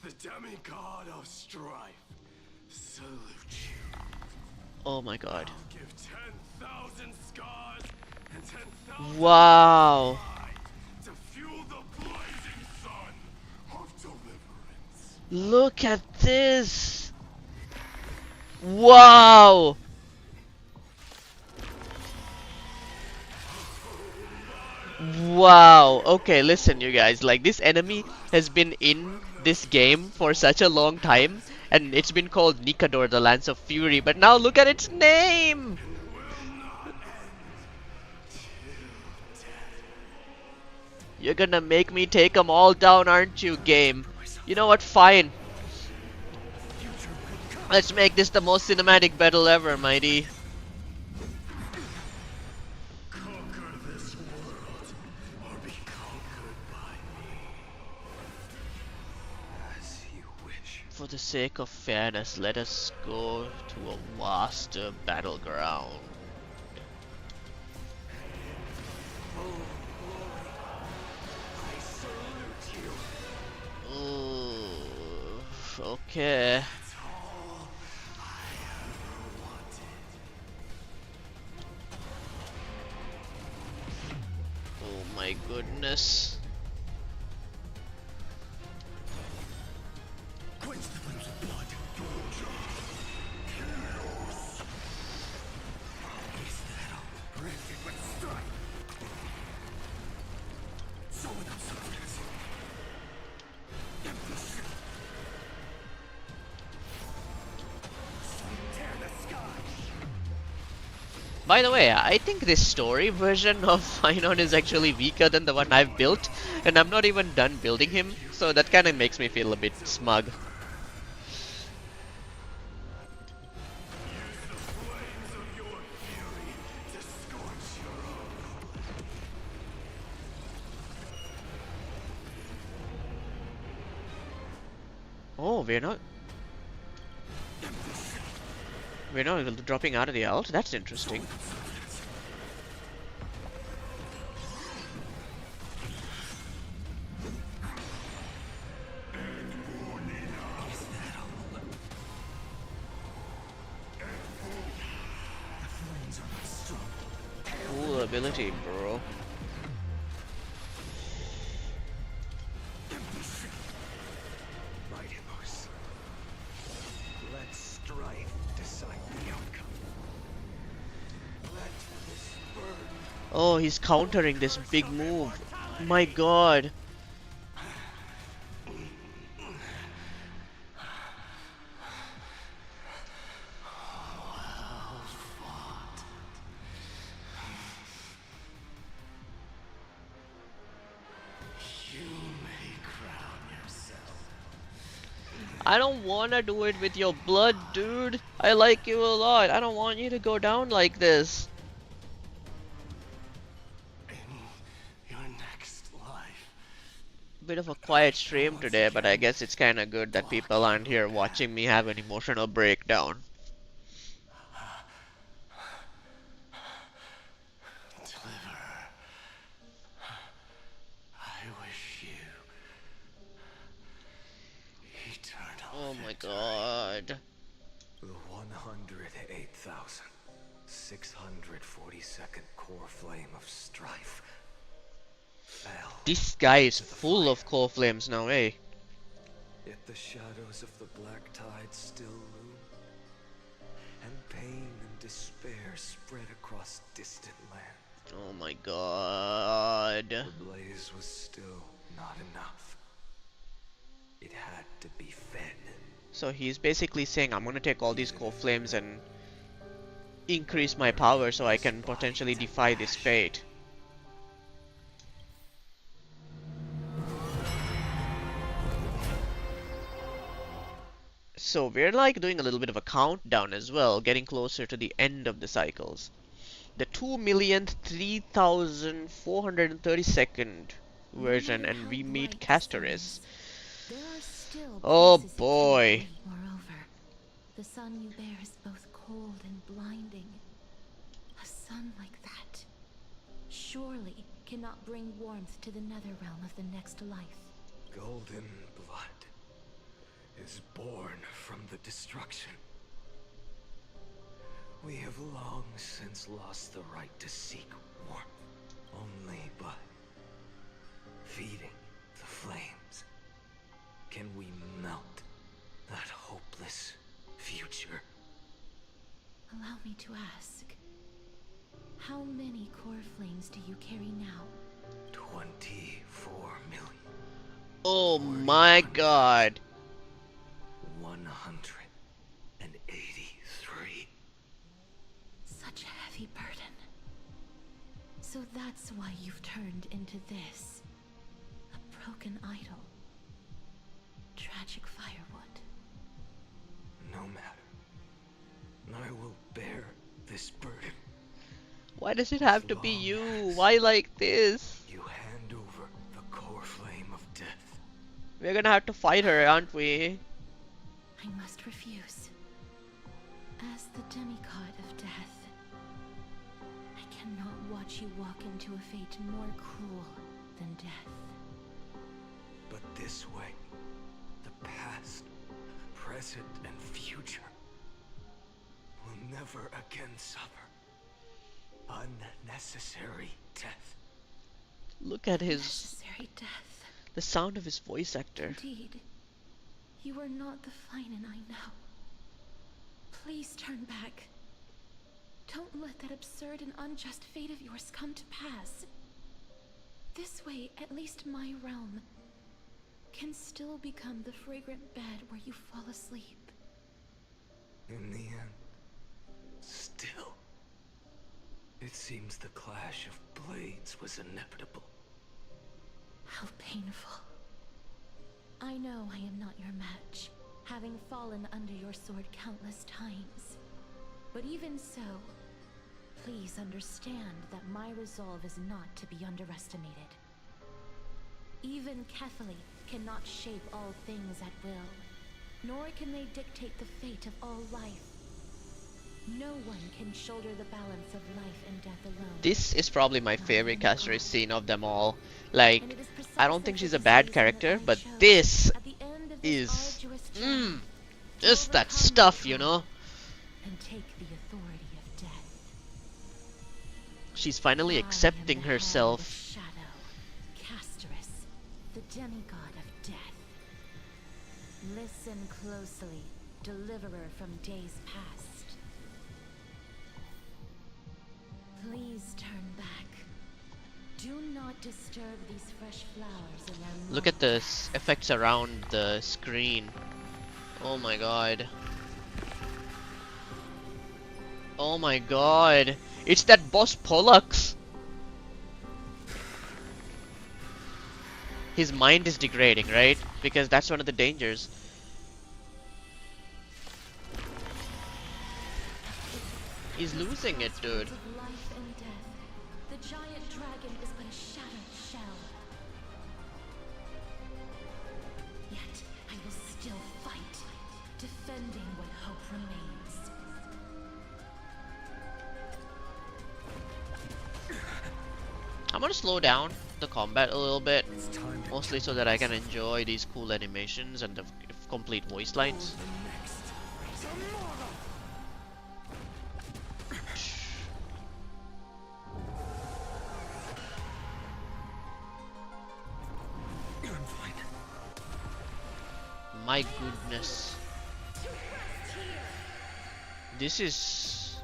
the demigod of strife, salute you. Oh my god. I'll give 10,000 scars and 10,000 Wow. pride to fuel the blazing sun of deliverance. Look at this. Wow. Wow. Okay, listen, you guys. Like, this enemy has been in this game for such a long time, and it's been called Nikador, the Lance of Fury. But now look at its name. You're gonna make me take them all down, aren't you, game? You know what? Fine. Let's make this the most cinematic battle ever, mighty. Conquer this world, or be conquered by me. As you wish. For the sake of fairness, let us go to a vaster battleground. Oh, glory. I salute you. Ooh, okay. That's all I ever wanted. Oh my goodness. Quench the flames of blood. Is that all? Branded with strife. So without substance. Tear the sky. By the way, I think this story version of Finon is actually weaker than the one I've built, and I'm not even done building him, so that kinda makes me feel a bit smug. Oh, we're not dropping out of the alt? That's interesting. Cool ability, bro. Mightymost. Let strife decide the outcome. Let this burn. Oh, he's countering this big move. My god. You may crown yourself. I don't wanna do it with your blood, dude. I like you a lot. I don't want you to go down like this. In your next life. Bit of a quiet stream today, but I guess it's kinda good that people aren't here watching me have an emotional breakdown. Deliver. I wish you eternal Oh my victory. god. The 108,642nd core flame of strife fell. This guy is full of core flames now, eh? Yet the shadows of the black tide still loom, and pain and despair spread across distant lands. Oh my god. The blaze was still not enough. It had to be fed. So he's basically saying, I'm gonna take all these core flames and increase my power so I can potentially defy this fate. So we're like doing a little bit of a countdown as well, getting closer to the end of the cycles. The 2,003,432nd version, and we meet Castoris. There are still Oh places it can't boy. be. Moreover, the sun you bear is both cold and blinding. A sun like that surely cannot bring warmth to the nether realm of the next life. Golden blood is born from the destruction. We have long since lost the right to seek warmth. Only by feeding the flames can we melt that hopeless future. Allow me to ask, how many core flames do you carry now? 24 million. Oh my god. 183. Such a heavy burden. So that's why you've turned into this. broken idol. Tragic firewood. No matter. I will bear this burden. Why does it have to be you? Why like this? You hand over the core flame of death. We're gonna have to fight her, aren't we? I must refuse. As the demigod of death, I cannot watch you walk into a fate more cruel than death. But this way, the past, present, and future will never again suffer unnecessary death. Look at his... Necessary death. the sound of his voice actor. Indeed. You are not the Finan I know. Please turn back. Don't let that absurd and unjust fate of yours come to pass. This way, at least my realm can still become the fragrant bed where you fall asleep. In the end, still, it seems the clash of blades was inevitable. How painful. I know I am not your match, having fallen under your sword countless times. But even so, please understand that my resolve is not to be underestimated. Even Kethely cannot shape all things at will, nor can they dictate the fate of all life. No one can shoulder the balance of life and death alone. This is probably my Not favorite even Caster's God. scene of them all. Like, And it is I don't precisely think for she's a this bad reason character, that I but chose, this at the end of this is... arduous journey, to just that overcome stuff, the you good know? and take the authority of death. She's finally I am accepting the hand herself. of shadow, Casterus, the demigod of death. Listen closely, deliverer from days past. Please turn back. Do not disturb these fresh flowers in their Look at the effects around the screen. Oh my god. Oh my god. It's that boss Pollux. His mind is degrading, right? Because that's one of the dangers. He's losing it, dude. of life and death. The giant dragon is but a shattered shell. Yet I will still fight, defending what hope remains. I'm gonna slow down the combat a little bit, It's time to mostly so that I can enjoy these cool animations and the complete voice lines. I'm fine. My goodness. This is...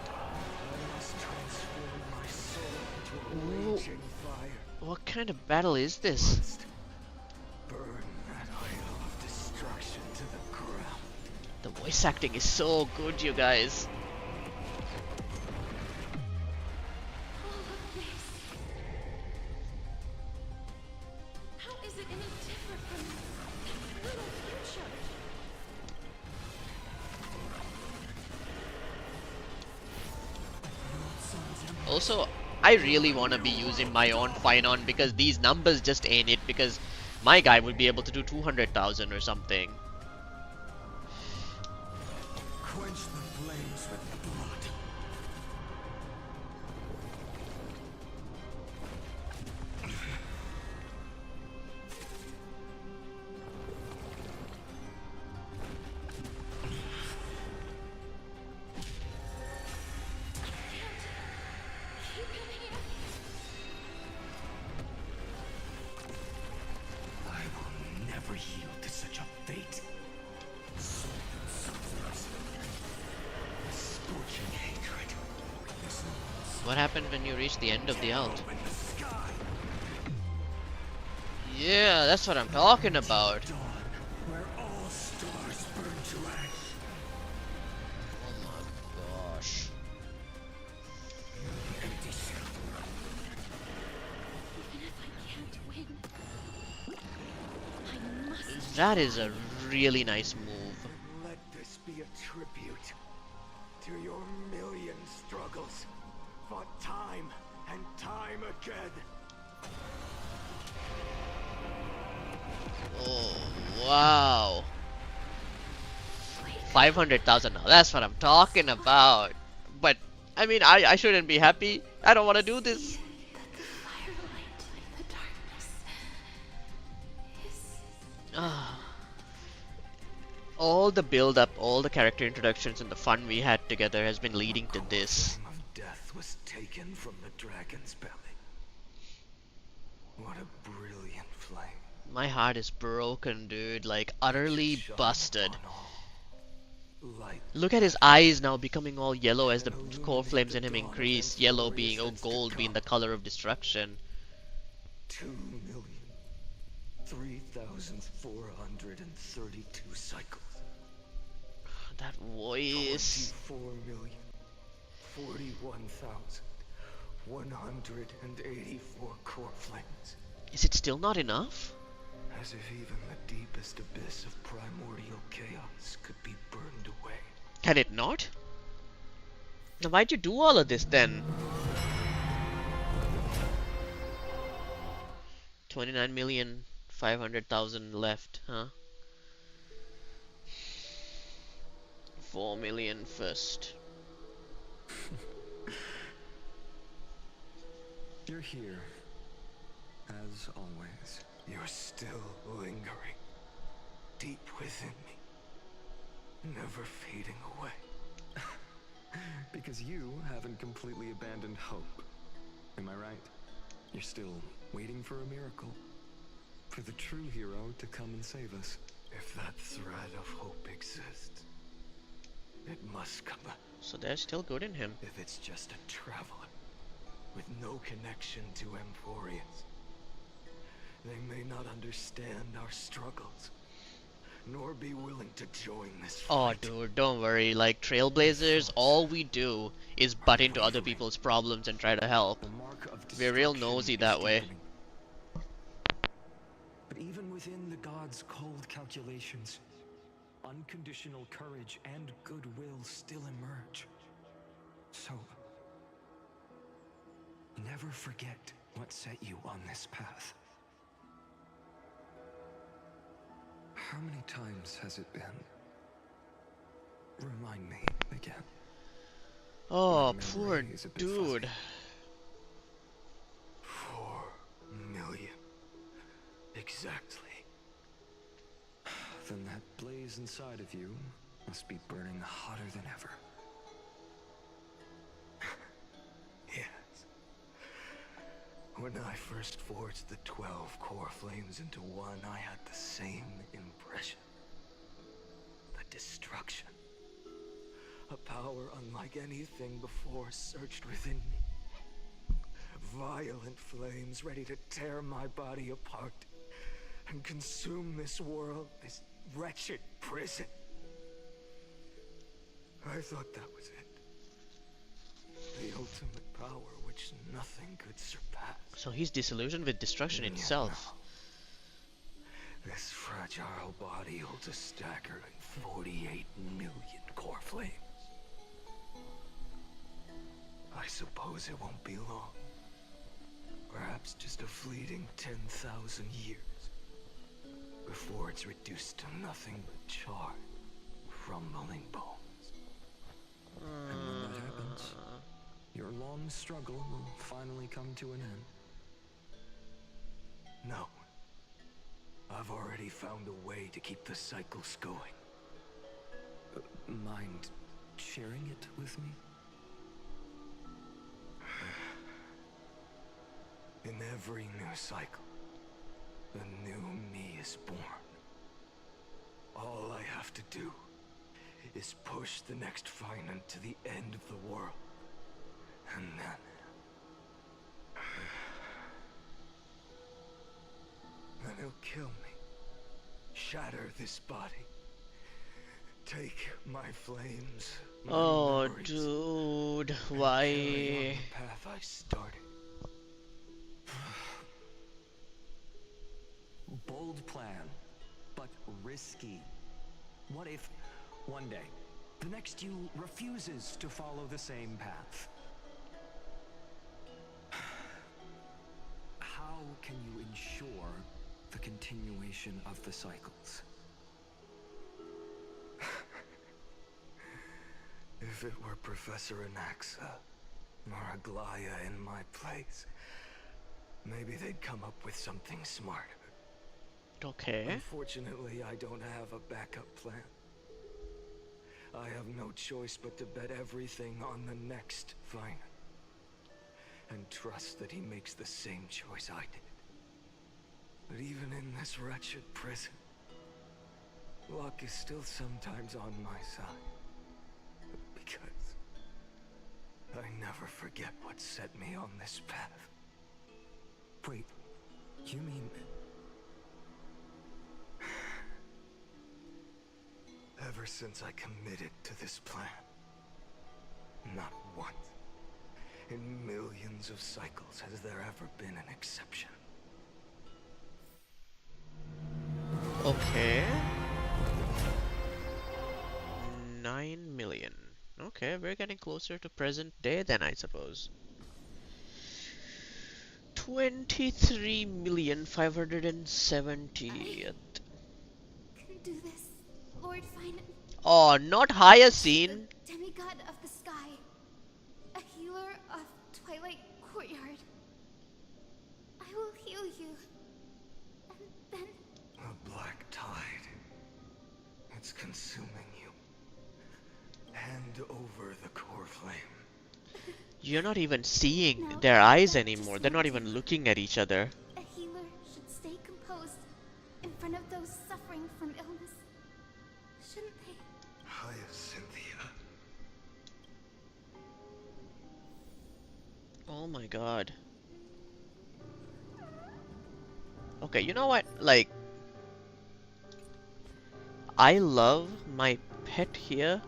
I must transform my soul into a Ooh. raging fire. What kind of battle is this? Must burn that idol of destruction to the ground. The voice acting is so good, you guys. All of this. How is it any different from that little future? Also, I really want to be using my own Finon because these numbers just ain't it, because my guy would be able to do 200,000 or something. Quench the flames with blood. I will never yield to such a fate. Salt and sulphurs. Scorching hatred. This What happened when you reach the end of the alt? in the sky. Yeah, that's what I'm talking about. Dawn, where all stars burn to ash. Oh my gosh. Empty shell. Even at That is a really nice move. Let this be a tribute to your million struggles, fought time and time again. Oh, wow. 500,000 now. That's what I'm talking about. But, I mean, I shouldn't be happy. I don't want to do this. That the firelight in the darkness is... Ah. All the build up, all the character introductions and the fun we had together has been leading to this. Flame of death was taken from the dragon's belly. What a brilliant flame. My heart is broken, dude. Like, utterly Shone busted. upon all. Light Look at his eyes now becoming all yellow as the core flames in him increase. Yellow being, oh, gold being the color of destruction. 2,003,432 cycles. That voice. 24,041,184 core flames. Is it still not enough? As if even the deepest abyss of primordial chaos could be burned away. Can it not? Now why'd you do all of this then? 29,500,000 left, huh? 4 million first. You're here, as always. You're still lingering deep within me, never fading away. Because you haven't completely abandoned hope. Am I right? You're still waiting for a miracle. For the true hero to come and save us. If that thread of hope exists, it must come back. So there's still good in him. If it's just a traveler with no connection to Emphorians, they may not understand our struggles, nor be willing to join this Oh, fight. dude, don't worry. Like, Trailblazers, all we do is butt into other people's problems and try to help. The mark of We're real destruction nosy is that way. deepening. But even within the gods' cold calculations, unconditional courage and goodwill still emerge. So, never forget what set you on this path. How many times has it been? Remind me again. Oh, My poor memory is a bit dude. fuzzy. 4 million. Exactly. Then that blaze inside of you must be burning hotter than ever. Yes. When I first forged the 12 core flames into one, I had the same impression. The destruction. A power unlike anything before surged within me. Violent flames ready to tear my body apart and consume this world, this wretched prison. I thought that was it. The ultimate power which nothing could surpass. So he's disillusioned with destruction And yet itself. now, this fragile body holds a staggering 48 million core flames. I suppose it won't be long. Perhaps just a fleeting 10,000 years. Before it's reduced to nothing but charred, crumbling bones. And when that happens, your long struggle will finally come to an end. No. I've already found a way to keep the cycles going. Mind sharing it with me? In every new cycle, a new me is born. All I have to do is push the next Finant to the end of the world. And then he'll kill me. Shatter this body. Take my flames, my Oh, memories, dude, and carry on why? the path I started. Bold plan. but risky. What if, one day, the next you refuses to follow the same path? How can you ensure the continuation of the cycles? If it were Professor Anaxa or Aglaya in my place, maybe they'd come up with something smarter. Okay. Unfortunately, I don't have a backup plan. I have no choice but to bet everything on the next Vine. And trust that he makes the same choice I did. But even in this wretched prison, luck is still sometimes on my side. Because I never forget what set me on this path. Wait, you mean... Ever since I committed to this plan, not once in millions of cycles has there ever been an exception. Okay. 9 million. Okay, we're getting closer to present day then, I suppose. 23,570,000. Can do this, Lord Finan. Oh, not Hyacinth. The demigod of the sky. A healer of Twilight Courtyard. I will heal you. And then... A black tide. It's consuming you. Hand over the core flame. You're not even seeing No, their eyes that anymore. just They're not won't even do. looking at each other. A healer should stay composed in front of those suffering from illness. Shouldn't they? Hyacinthia. Oh my god. Okay, you know what? Like, I love my pet here,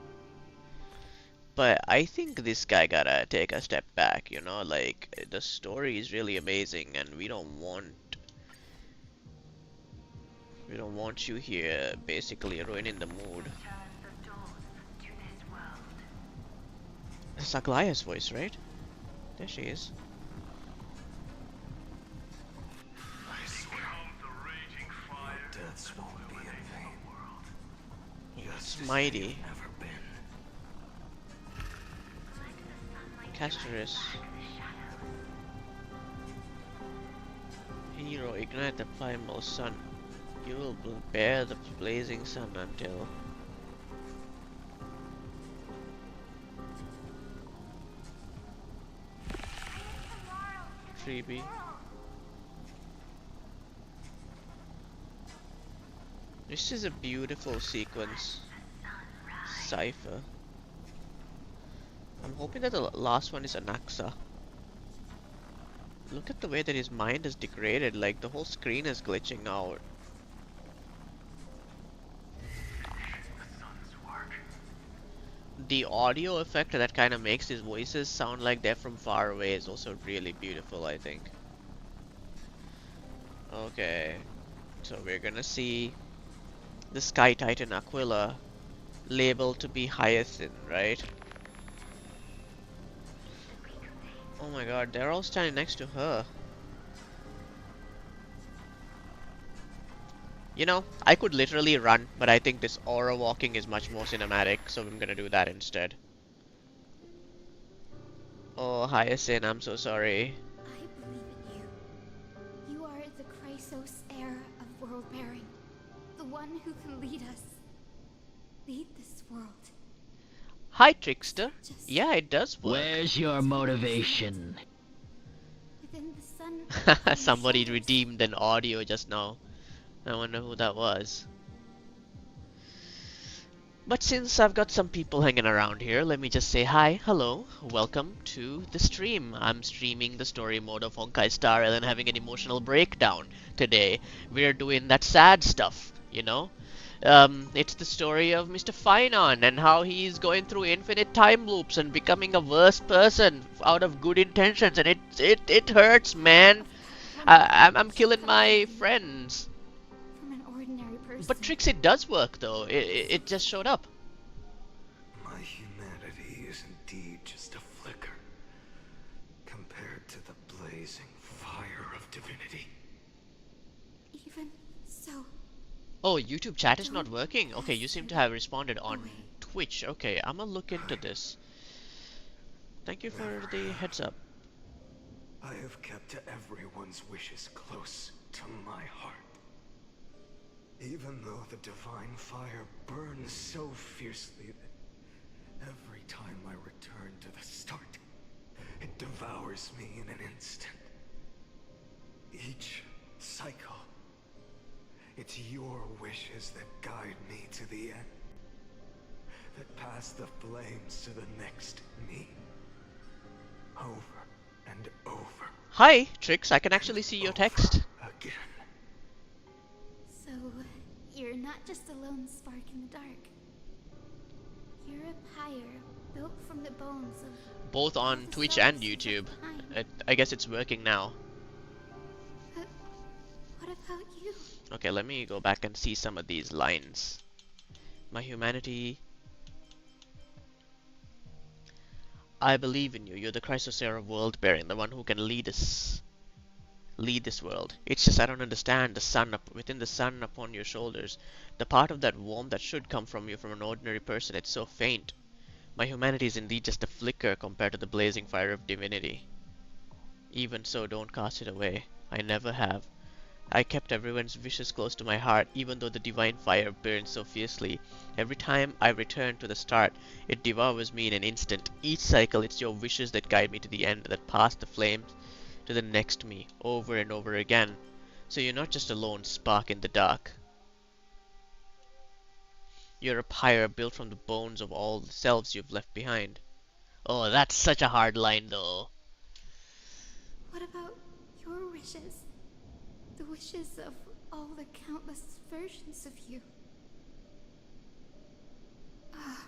but I think this guy gotta take a step back, you know? Like, the story is really amazing and we don't want you here basically ruining the mood. It's Aglaya's voice, right? There she is. I swear, your deaths won't be in vain. It's Just as mighty. they've never been. Castoris. Hero, ignite the primal sun. You will bear the blazing sun until... Freebie. This is a beautiful sequence. Cipher. I'm hoping that the last one is Anaxa. Look at the way that his mind is degraded, like the whole screen is glitching out. The audio effect that kind of makes his voices sound like they're from far away is also really beautiful, I think. Okay, so we're gonna see the Sky Titan Aquila labeled to be Hyacinth, right? Oh my god, they're all standing next to her. You know, I could literally run, but I think this aura walking is much more cinematic, so I'm gonna do that instead. Oh, Hyacinth, I'm so sorry. I believe in you. You are the Chrysos heir of world bearing. The one who can lead us. Lead this world. Hi, Trickster. Just Yeah, it does work. Where's your motivation? within the sun. on your Somebody shoulders. redeemed an audio just now. I wonder who that was. But since I've got some people hanging around here, let me just say hi, hello, welcome to the stream. I'm streaming the story mode of Honkai Star Rail and having an emotional breakdown today. We're doing that sad stuff, you know? It's the story of Mr. Finon and how he's going through infinite time loops and becoming a worse person out of good intentions, and it hurts, man. I'm killing my friends. From an ordinary person. But Trix, it does work though. It just showed up. My humanity is indeed just a flicker compared to the blazing fire of divinity. Even so, Oh, YouTube chat is not working. Okay, you seem to have responded on Twitch. Okay, I'm gonna look into this. Thank you for the heads up. I have kept everyone's wishes close to my heart. Even though the divine fire burns so fiercely that every time I return to the start, it devours me in an instant. Each cycle, it's your wishes that guide me to the end, that pass the flames to the next me. Over and over. Hi, Trix. I can actually see your text. Again. so you're not just a lone spark in the dark. You're a pyre built from the bones of Both on the Twitch souls and you YouTube. left behind. I guess it's working now. But what about you? Okay, let me go back and see some of these lines. My humanity. I believe in you. You're the Chrysosaur world bearing, the one who can lead us. Lead this world. It's just I don't understand the sun up within the sun upon your shoulders. The part of that warmth that should come from you from an ordinary person, it's so faint. My humanity is indeed just a flicker compared to the blazing fire of divinity. Even so, don't cast it away. I never have. I kept everyone's wishes close to my heart, even though the divine fire burns so fiercely. Every time I return to the start, it devours me in an instant. Each cycle, it's your wishes that guide me to the end, that pass the flames to the next me, over and over again. So you're not just a lone spark in the dark. You're a pyre built from the bones of all the selves you've left behind. Oh, that's such a hard line, though. What about your wishes? The wishes of all the countless versions of you. Ah,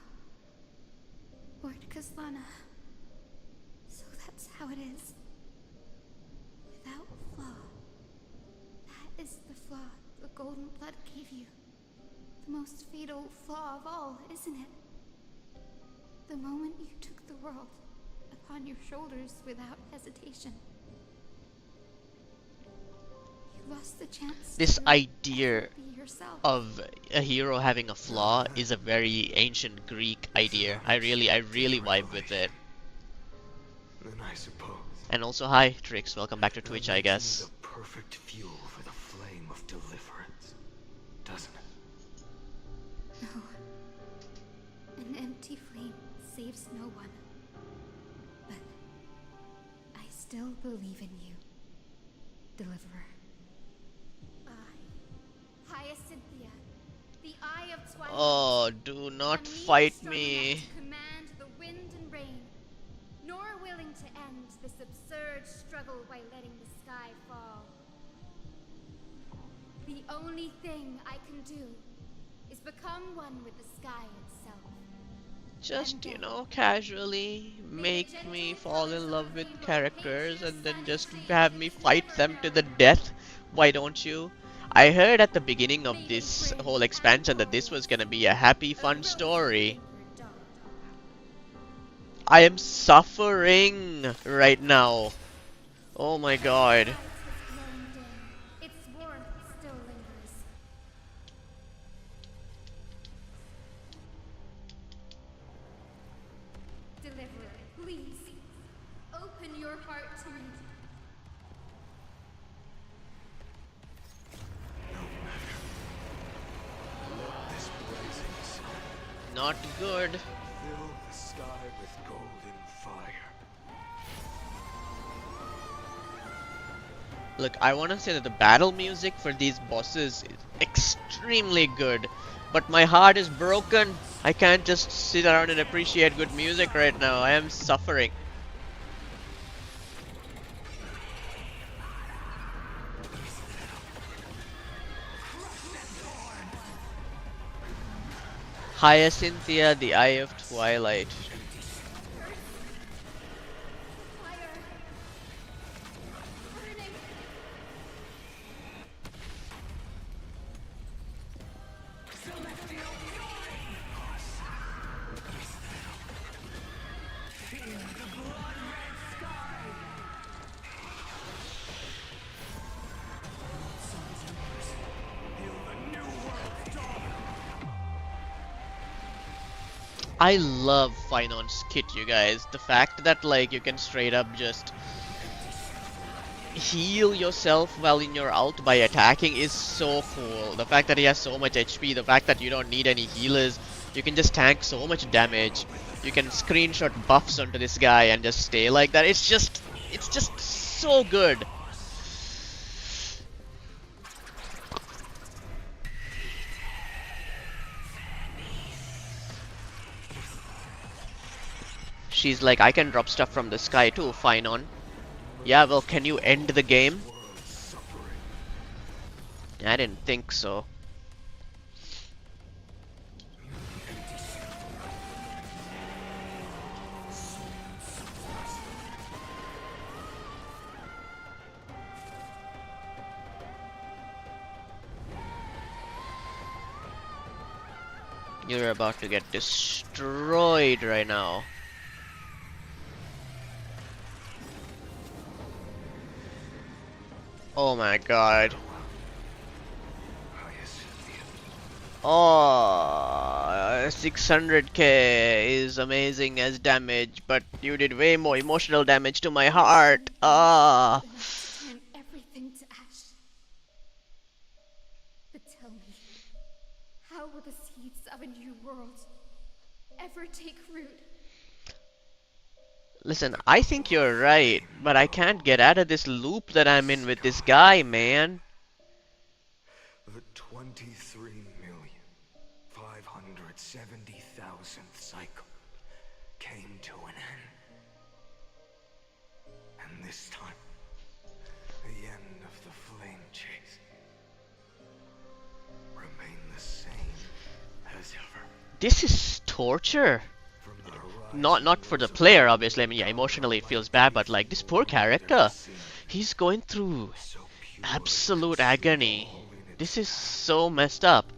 Lord Kazlana. So that's how it is. Without flaw. That is the flaw the golden blood gave you. The most fatal flaw of all, isn't it? The moment you took the world upon your shoulders without hesitation. You lost the chance This to idea ever be yourself. of a hero having a flaw is a very ancient Greek idea. I really vibe with it. Then I suppose. And also, hi Trix, welcome back to Twitch, that I makes guess. me the perfect fuel for the flame of deliverance, doesn't it? No. An empty flame saves no one. But I still believe in you, Deliverer. I, Hyacinthia, the Eye of Twilight. Oh, do not am neither fight strong me. enough to command the wind and rain, nor willing to end this absurd struggle by letting the sky fall. The only thing I can do is become one with the sky itself. Just, you know, casually make me fall in love with characters and then just have me fight them to the death. Why don't you? I heard at the beginning of this whole expansion that this was gonna be a happy, fun story. I am suffering right now. Oh my god. Its warmth still lingers. Deliverer, please, open your heart to me. Let this blazing sun Not good. fill the sky with golden fire. Look, I want to say that the battle music for these bosses is extremely good, but my heart is broken. I can't just sit around and appreciate good music right now. I am suffering. Hyacinthia, the Eye of Twilight. I love Finon's kit, you guys. The fact that like you can straight up just heal yourself while in your ult by attacking is so cool. The fact that he has so much HP, the fact that you don't need any healers, you can just tank so much damage. You can screenshot buffs onto this guy and just stay like that. It's just so good. She's like, I can drop stuff from the sky too, Finon. Yeah, well, can you end the game? I didn't think so. You're about to get destroyed right now. Oh my god. Oh, 600k is amazing as damage, but you did way more emotional damage to my heart. Ah. Turn everything to ash. But tell me, how will the seeds of a new world ever take root? Listen, I think you're right, but I can't get out of this loop that I'm in with this guy, man. The 23,570,000th cycle came to an end. And this time, the end of the flame chase remained the same as ever. This is torture. Not for the player, obviously. I mean, yeah, emotionally it feels bad, but like this poor character, he's going through absolute agony. This is so messed up.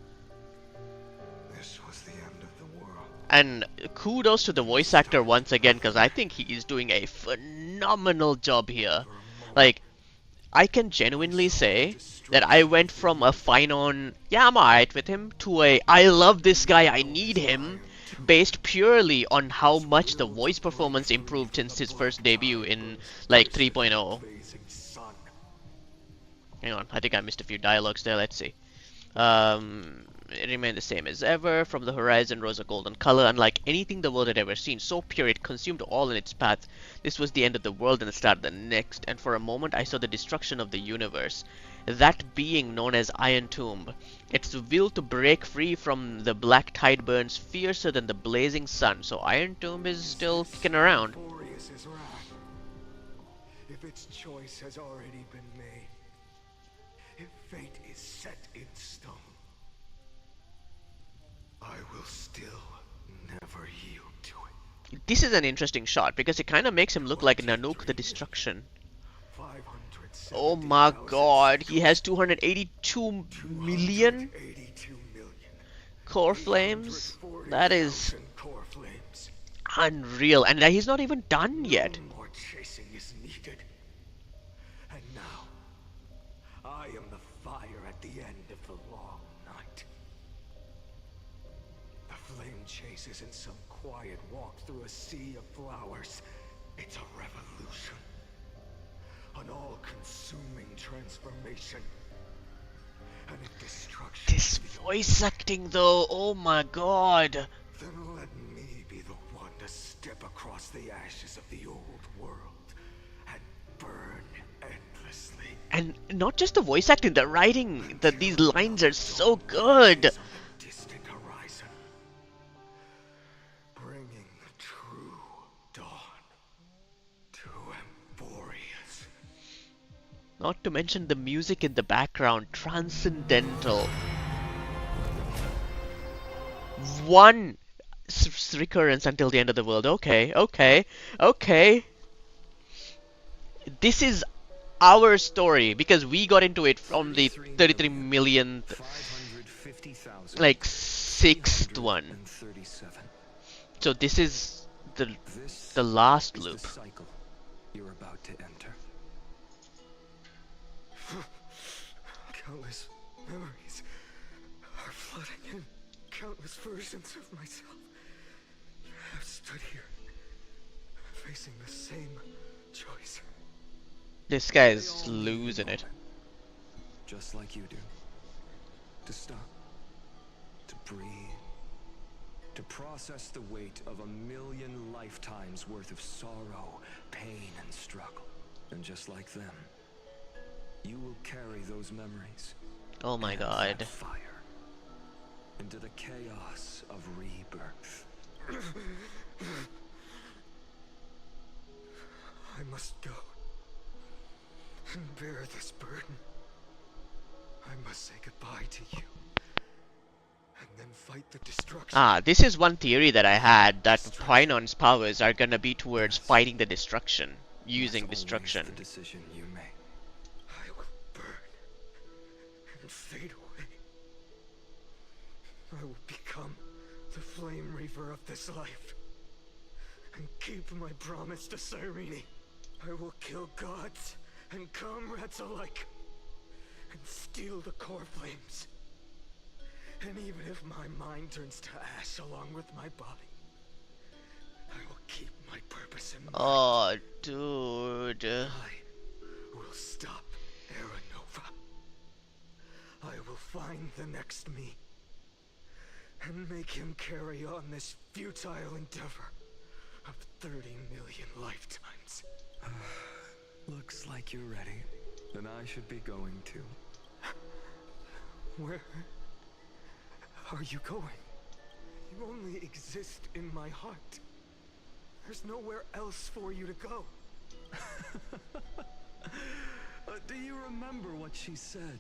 This was the end of the world. And kudos to the voice actor once again, because I think he is doing a phenomenal job here. Like, I can genuinely say that I went from a Finon, yeah, I'm alright with him, to a I love this guy, I need him, based purely on how much the voice performance improved since his first debut in like 3.0. Hang on, I think I missed a few dialogues there, let's see. It remained the same as ever. From the horizon rose a golden color, unlike anything the world had ever seen. So pure it consumed all in its path. This was the end of the world and the start of the next, and for a moment I saw the destruction of the universe. That being known as Iron Tomb. Its will to break free from the black tide burns fiercer than the blazing sun. So Iron Tomb is still kicking around. If its choice has already been made, if fate is set in stone, I will still never yield to it. This is an interesting shot because it kind of makes him look like Nanook the Destruction. Oh my god, he has 282 million core flames? That is unreal, and he's not even done yet. No more chasing is needed. And now, I am the fire at the end of the long night. The flame chase isn't some quiet walk through a sea of flowers. It's a revolution. An all-consuming transformation. And if destruction... This voice acting though, oh my god. Then let me be the one to step across the ashes of the old world and burn endlessly. And not just the voice acting, the writing, these lines are so good. Distant horizon, bringing the true dawn to Emporius. Not to mention the music in the background, transcendental. One recurrence until the end of the world. Okay, okay, okay. This is our story because we got into it from the 33 millionth, like, sixth one. So this is the last loop. You're about to enter. Countless memories are flooding in. Countless versions of myself. stood here, facing the same choice. This guy They is all need a losing it. moment, just like you do. To stop, to breathe, to process the weight of 1,000,000 lifetimes worth of sorrow, pain, and struggle. And just like them, you will carry those memories. Oh my and god. that fire into the chaos of rebirth. I must go and bear this burden. I must say goodbye to you, and then fight the destruction. Ah, this is one theory that I had, that Painon's powers are gonna be towards fighting the destruction, using That's destruction. always the decision you make. I will burn and fade away. I will become the flame reaver of this life and keep my promise to Cyrene. I will kill gods and comrades alike and steal the core flames. And even if my mind turns to ash along with my body, I will keep my purpose in mind. Oh, dude. I will stop Aranova. I will find the next me and make him carry on this futile endeavor of 30 million lifetimes. Looks like you're ready. Then I should be going too. Where are you going? You only exist in my heart. There's nowhere else for you to go. Do you remember what she said?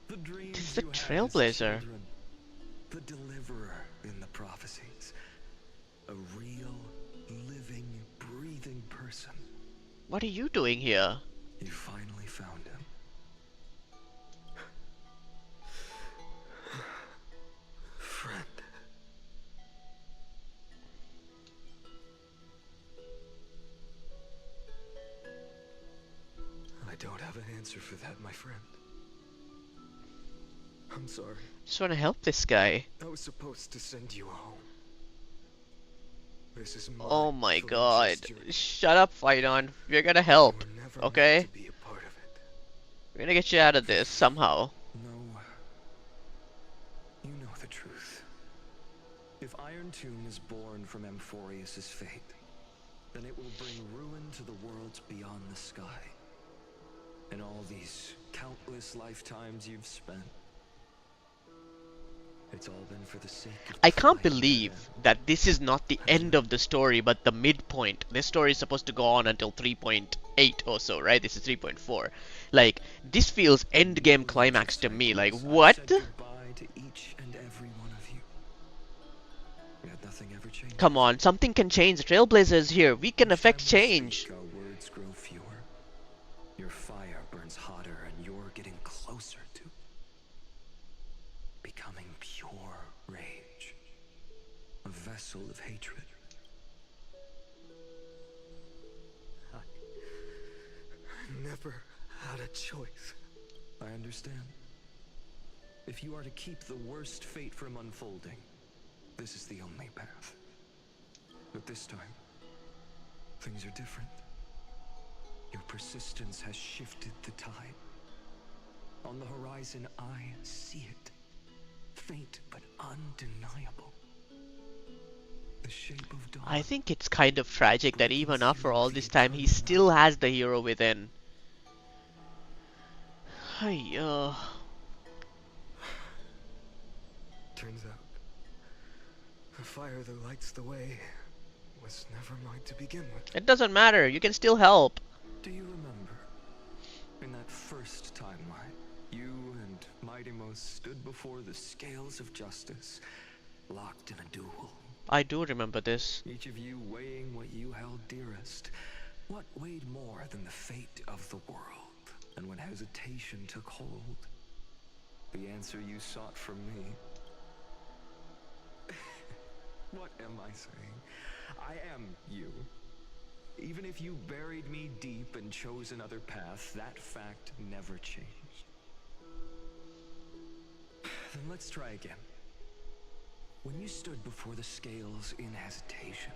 The dreams This is the you had as Trailblazer. children. The deliverer in the prophecies. A real, living, breathing person. What are you doing here? You finally found him. Friend. I don't have an answer for that, my friend. I'm sorry. Just wanna help this guy. I was supposed to send you home. This is Oh my courageous god. journey. Shut up, Painon. We're gonna help. You were never Okay? meant to be a part of it. We're gonna get you out of this somehow. No. You know the truth. If Iron Tomb is born from Amphorius's fate, then it will bring ruin to the worlds beyond the sky. And all these countless lifetimes you've spent, it's all been for the sake of I can't trying to believe end. that this is not the end of the story, but the midpoint. This story is supposed to go on until 3.8 or so, right? This is 3.4. Like, this feels endgame climax to me. Like, what? I've said goodbye to each and every one of you. Yet nothing ever changed. Come on, something can change. The Trailblazer is here. We can affect change. Our words grow fewer. Your fire burns hotter, and you're getting closer to becoming pure rage, a vessel of hatred. I never had a choice. I understand. If you are to keep the worst fate from unfolding, this is the only path. But this time, things are different. Your persistence has shifted the tide. On the horizon, I see it. Faint but undeniable. The shape of dawn. I think it's kind of tragic that even after all this time, he still has the hero within. Hiya. Turns out, the fire that lights the way was never mine to begin with. It doesn't matter. You can still help. Do you remember, in that first timeline, you and Mightymost stood before the scales of justice, locked in a duel? I do remember this. Each of you weighing what you held dearest. What weighed more than the fate of the world? And when hesitation took hold, the answer you sought from me. What am I saying? I am you. Even if you buried me deep and chose another path, that fact never changed. Then let's try again. When you stood before the scales in hesitation,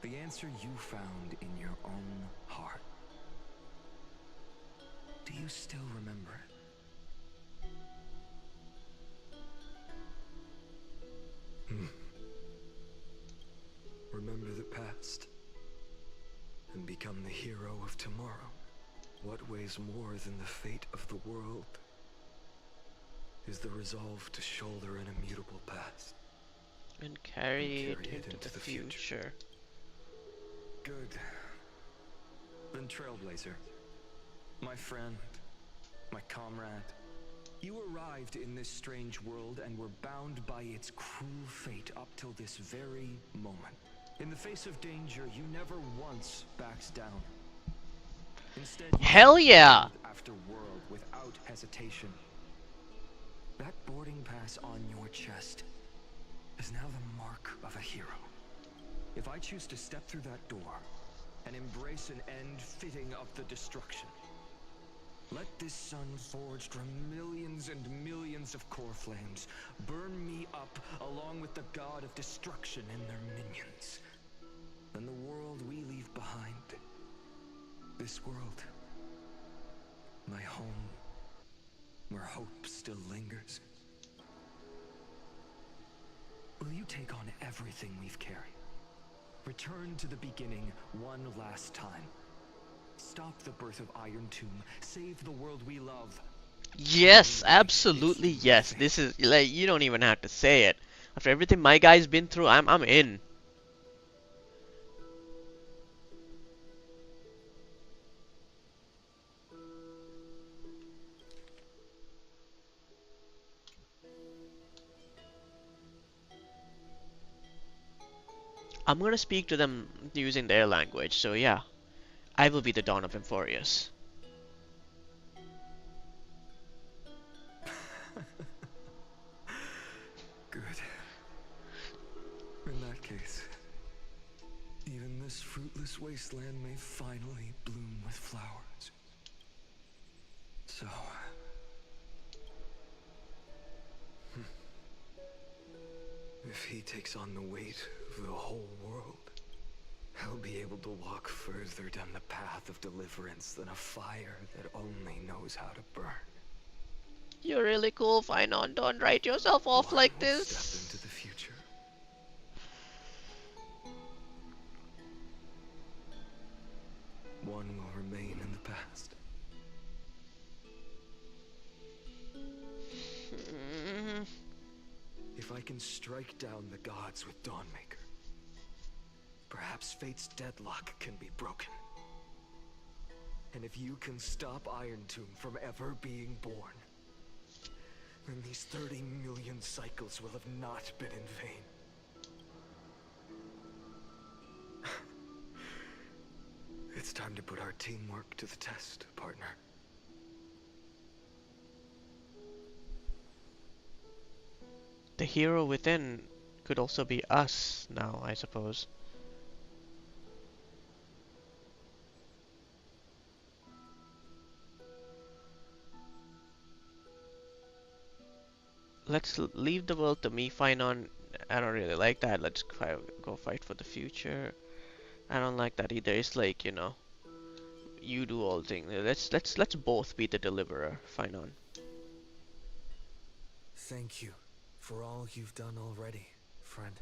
The answer you found in your own heart. Do you still remember it? Remember the past and become the hero of tomorrow. What weighs more than the fate of the world is the resolve to shoulder an immutable past And carry it into the future. Good. Then Trailblazer, my friend, my comrade, you arrived in this strange world and were bound by its cruel fate up till this very moment. In the face of danger, you never once backed down. Instead, you Hell yeah! world after world without hesitation. That boarding pass on your chest is now the mark of a hero. If I choose to step through that door and embrace an end fitting of the destruction, let this sun forged from millions and millions of core flames burn me up along with the god of destruction and their minions. Then the world we leave behind, this world, my home, where hope still lingers. Will you take on everything we've carried? Return to the beginning one last time. Stop the birth of Iron Tomb. Save the world we love. Yes, absolutely yes. This is like you don't even have to say it. After everything my guy's been through, I'm in. I'm gonna speak to them using their language, so yeah. I will be the Dawn of Emphorius. Good. In that case, even this fruitless wasteland may finally bloom with flowers. So... if he takes on the weight of the whole world, he'll be able to walk further down the path of deliverance than a fire that only knows how to burn. You're really cool, Finon. Don't write yourself off One like will this. step into the future. One will remain in the past. If I can strike down the gods with Dawnmaker, perhaps fate's deadlock can be broken. And if you can stop Iron Tomb from ever being born, then these 30 million cycles will have not been in vain. It's time to put our teamwork to the test, partner. The hero within could also be us now, I suppose. Let's leave the world to me, Finon. I don't really like that. Let's go fight for the future. I don't like that either. It's like, you know, you do all things. Let's both be the deliverer, Finon. Thank you for all you've done already, friend.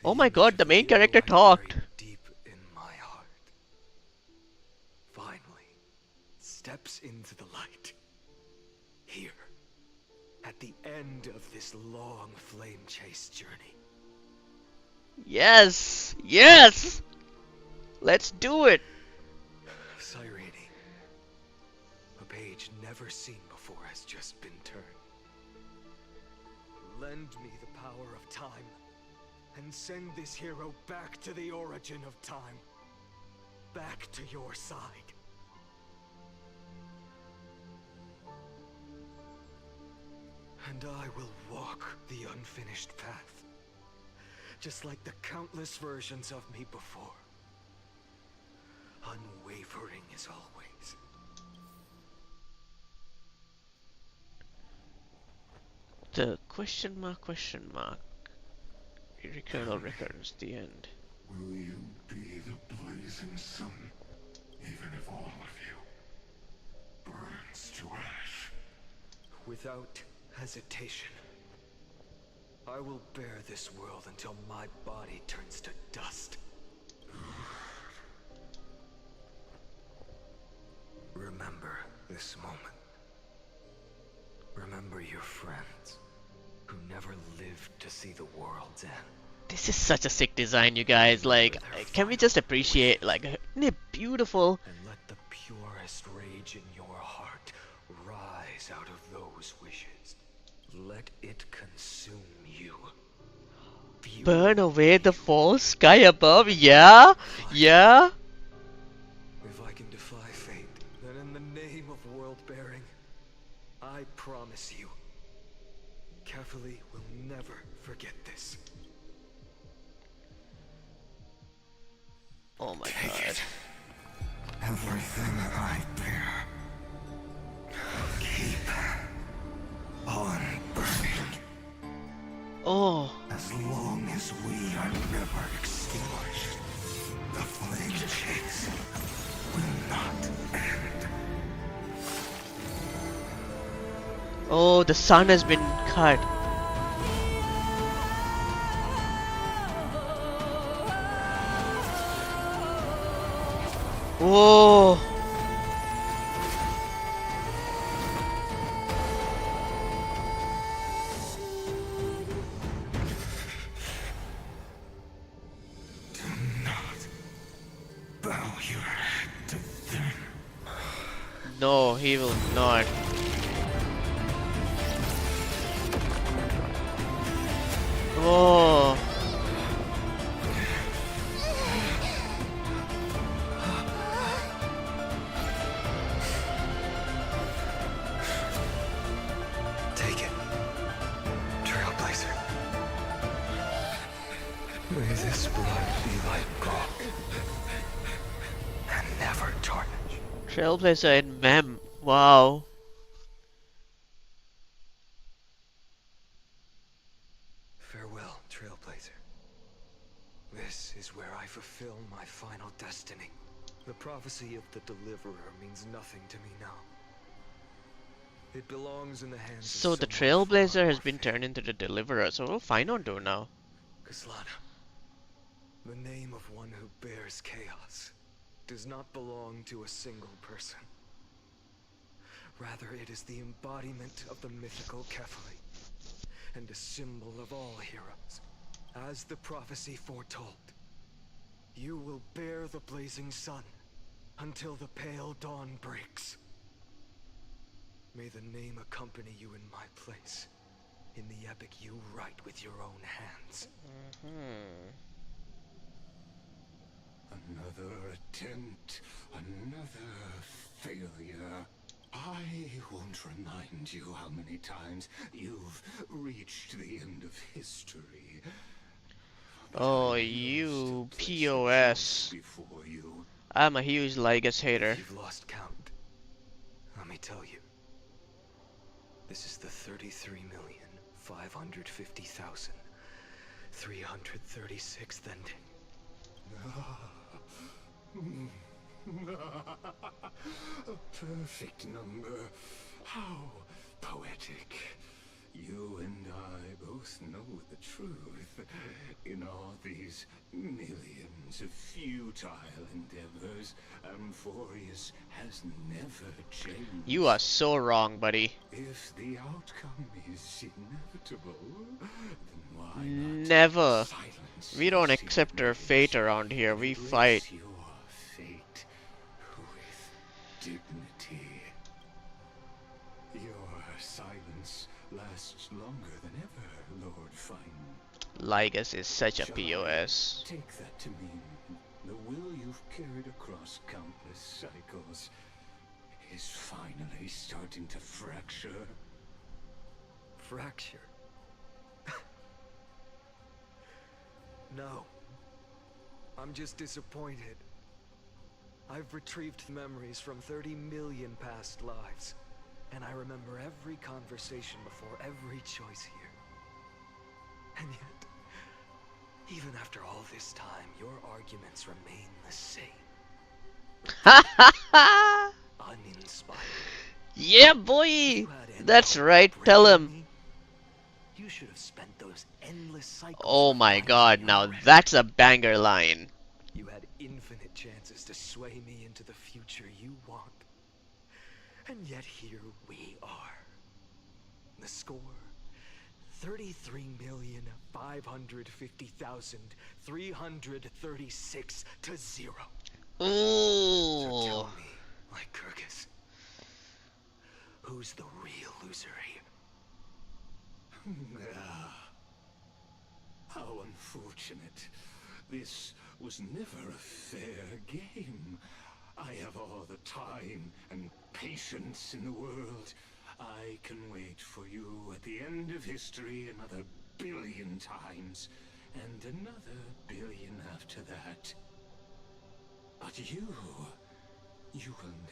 Oh my god, the main character talked. Deep in my heart, finally steps into the light. Here, at the end of this long flame chase journey. Yes! Yes! Let's do it! Cyrene, a page never seen before has just been turned. Lend me the power of time, and send this hero back to the origin of time. Back to your side. And I will walk the unfinished path, just like the countless versions of me before. Unwavering as always. The question mark. Eternal recurrence, the end. Will you be the blazing sun, even if all of you burns to ash? Without hesitation, I will bear this world until my body turns to dust. Remember this moment. Remember your friends who never lived to see the world's end. This is such a sick design, you guys. Like, can we just appreciate, like, isn't it beautiful? And let the purest rage in your heart rise out of those wishes. Let it consume you. Burn away the false sky above. Yeah, yeah. If I can defy fate, then in the name of world bearing, I promise you, Kefali will never forget this. Oh my Take god. it. Everything I bear. Keep on burning. Oh. As long as we are never extinguished, the flame chase will not end. Oh, the sun has been cut. Whoa. Do not bow your head to them. No, he will not. Oh. Take it, Trailblazer. May this blood be like gold and never tarnish. Trailblazer in Mem. Wow. Farewell, Trailblazer. This is where I fulfill my final destiny. The prophecy of the Deliverer means nothing to me now. It belongs in the hands So of the someone far Trailblazer has more been turned into the Deliverer, so we'll find out though now. Kaslana, the name of one who bears chaos, does not belong to a single person. Rather, it is the embodiment of the mythical Kefali, and a symbol of all heroes. As the prophecy foretold, you will bear the blazing sun until the pale dawn breaks. May the name accompany you in my place, in the epic you write with your own hands. Another attempt, another failure. I won't remind you how many times you've reached the end of history. Oh, you POS. Before you. I'm a huge Lygus hater. If you've lost count, let me tell you. This is the 33,550,336th ending. A perfect number. How poetic. You and I both know the truth. In all these millions of futile endeavors, Amphorius has never changed. You are so wrong, buddy. If the outcome is inevitable, then why not Never. silence We don't his accept our secrets fate around here. and We embrace fight. your fate with dignity. Your silence lasts longer than ever, Lord Fine. Lygus is such a Shall POS. I take that to mean the will you've carried across countless cycles is finally starting to fracture? Fracture? No. I'm just disappointed. I've retrieved memories from 30 million past lives, and I remember every conversation before every choice here. And yet, Even after all this time, your arguments remain the same. Ha ha ha! Uninspired. Yeah, If boy! you had any That's hope of right, tell breaking him. me, you should have spent those endless cycles Oh my refining god, your now rhetoric. that's a banger line. You had infinite chances to sway me into the future you want. And yet here we are. The score, 33,550,336 to 0. So Ooh. tell me, Lycurgus, who's the real loser here? Ah, how unfortunate. This was never a fair game. I have all the time and patience in the world. I can wait for you at the end of history another billion times, and another billion after that. But you will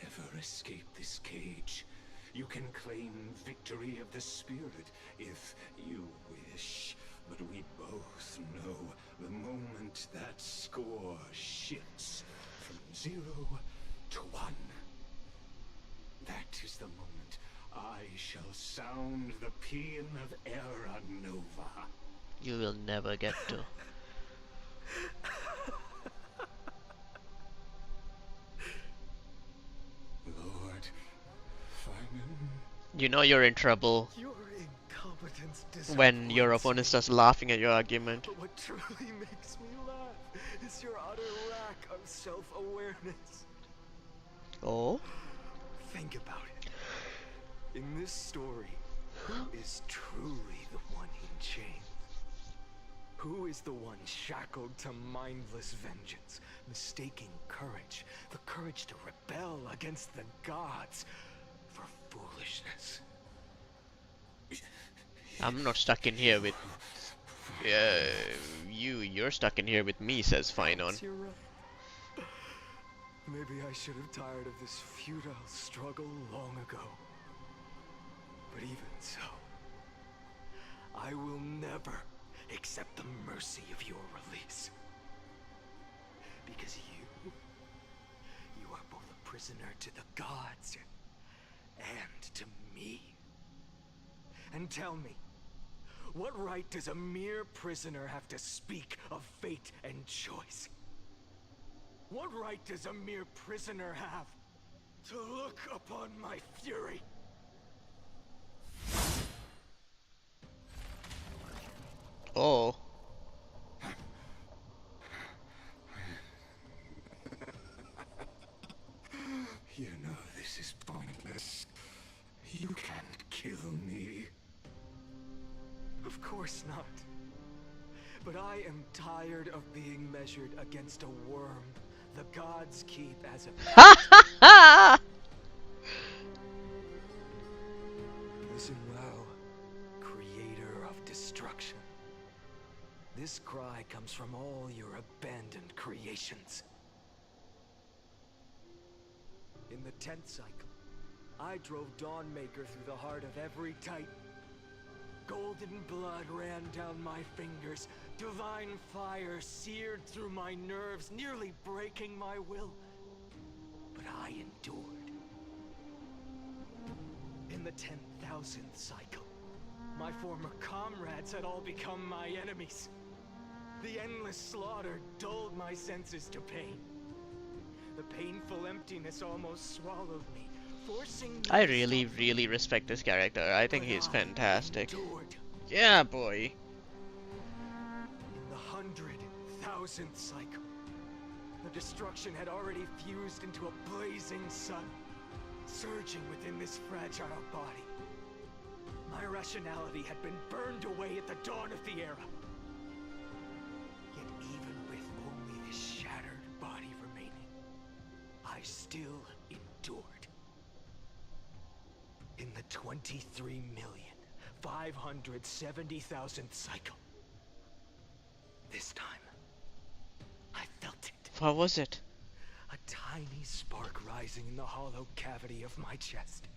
never escape this cage. You can claim victory of the spirit if you wish, but we both know the moment that score shifts from 0 to 1. That is the moment I shall sound the paean of Era Nova. You will never get to. Lord Finan. You know you're in trouble Your incompetence when your disappoints opponent me. starts laughing at your argument. But what truly makes me laugh is your utter lack of self-awareness. Oh? Think about it. In this story, who is truly the one in chains? Who is the one shackled to mindless vengeance, mistaking courage, the courage to rebel against the gods, for foolishness? I'm not stuck in here with you're stuck in here with me, says Finon. You're right. Maybe I should have tired of this futile struggle long ago. But even so, I will never accept the mercy of your release. Because you are both a prisoner to the gods and to me. And tell me, what right does a mere prisoner have to speak of fate and choice? What right does a mere prisoner have to look upon my fury? Oh. You know this is pointless. You can't kill me. Of course not. But I am tired of being measured against a worm the gods keep as a Ha ha ha! Listen well, creator of destruction. This cry comes from all your abandoned creations. In the 10th cycle, I drove Dawnmaker through the heart of every Titan. Golden blood ran down my fingers. Divine fire seared through my nerves, nearly breaking my will. But I endured. In the 10,000th cycle, my former comrades had all become my enemies. The endless slaughter dulled my senses to pain. The painful emptiness almost swallowed me, forcing me I to really, stop really respect this character. I think But he's I fantastic. endured. Yeah, boy. In the 100,000th cycle, the destruction had already fused into a blazing sun, surging within this fragile body. My rationality had been burned away at the dawn of the era. Yet even with only this shattered body remaining, I still endured. In the 23,570,000th cycle, this time, I felt it. What was it? A tiny spark rising in the hollow cavity of my chest.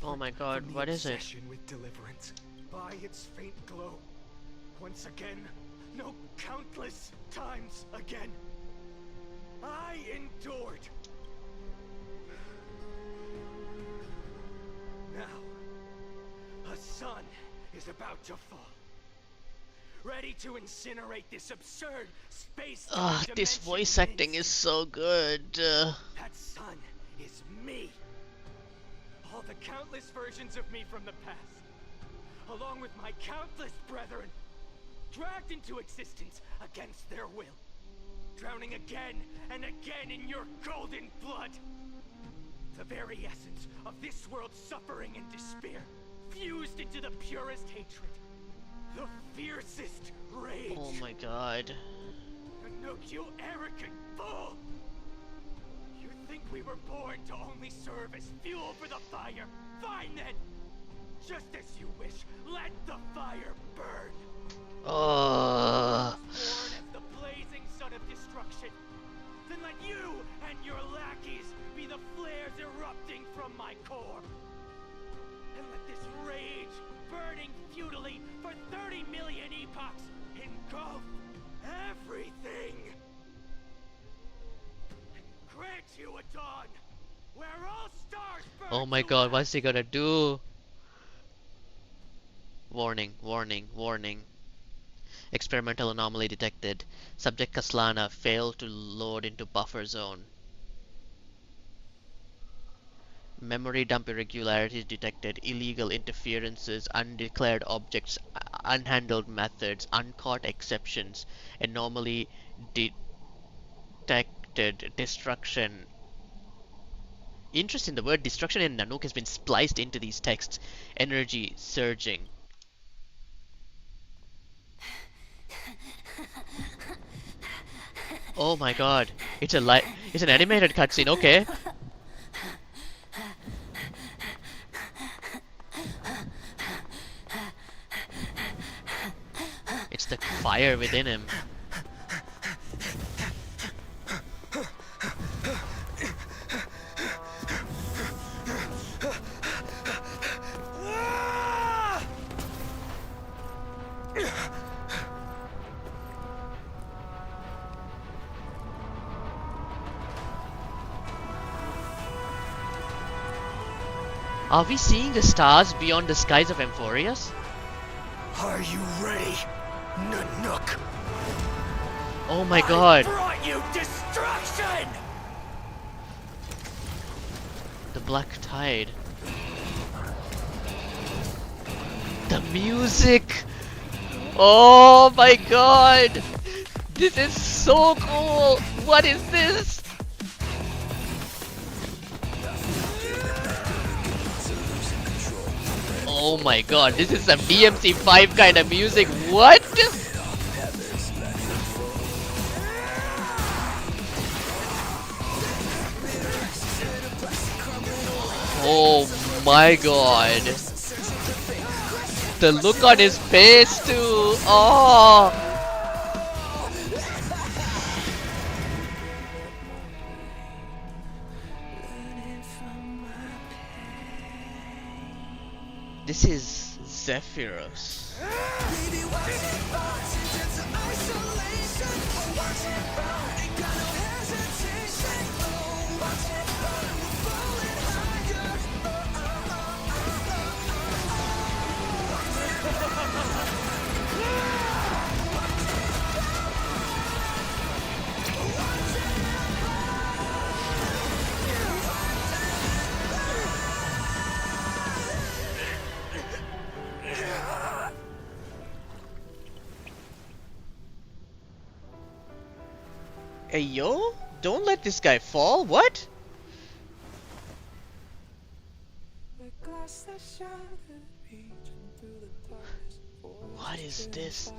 Oh my Different god, from the what is it? obsession with deliverance. By its faint glow, once again, No, countless times again. I endured. Now, a sun is about to fall. Ready to incinerate this absurd space. This voice acting is so good. That sun is me. All the countless versions of me from the past, along with my countless brethren, dragged into existence against their will, drowning again and again in your golden blood. The very essence of this world's suffering and despair, fused into the purest hatred, the fiercest rage. Oh my god. Nook, you arrogant fool! You think we were born to only serve as fuel for the fire? Fine then! Just as you wish, let the fire burn! Oh. Born as the blazing sun of destruction, then let you and your lackeys be the flares erupting from my core. And let this rage, burning futilely for 30 million epochs, engulf everything. And grant you a dawn where all stars burn. Oh my god, what's he gonna do? Warning, warning, warning. Experimental anomaly detected. Subject Kaslana failed to load into buffer zone. Memory dump irregularities detected. Illegal interferences, undeclared objects, unhandled methods, uncaught exceptions, anomaly detected. Destruction. Interesting, the word destruction in Nanook has been spliced into these texts. Energy surging. Oh my god, it's it's an animated cutscene, okay. It's the fire within him. Are we seeing the stars beyond the skies of Emphorius? Are you ready, Nanook? Oh my god. I brought you destruction! The Black Tide. The music! Oh my god! This is so cool! What is this? Oh my god, this is some DMC5 kind of music. What? Oh my god. The look on his face too. Oh. This is Zephyros. Hey yo, don't let this guy fall, what? What is this?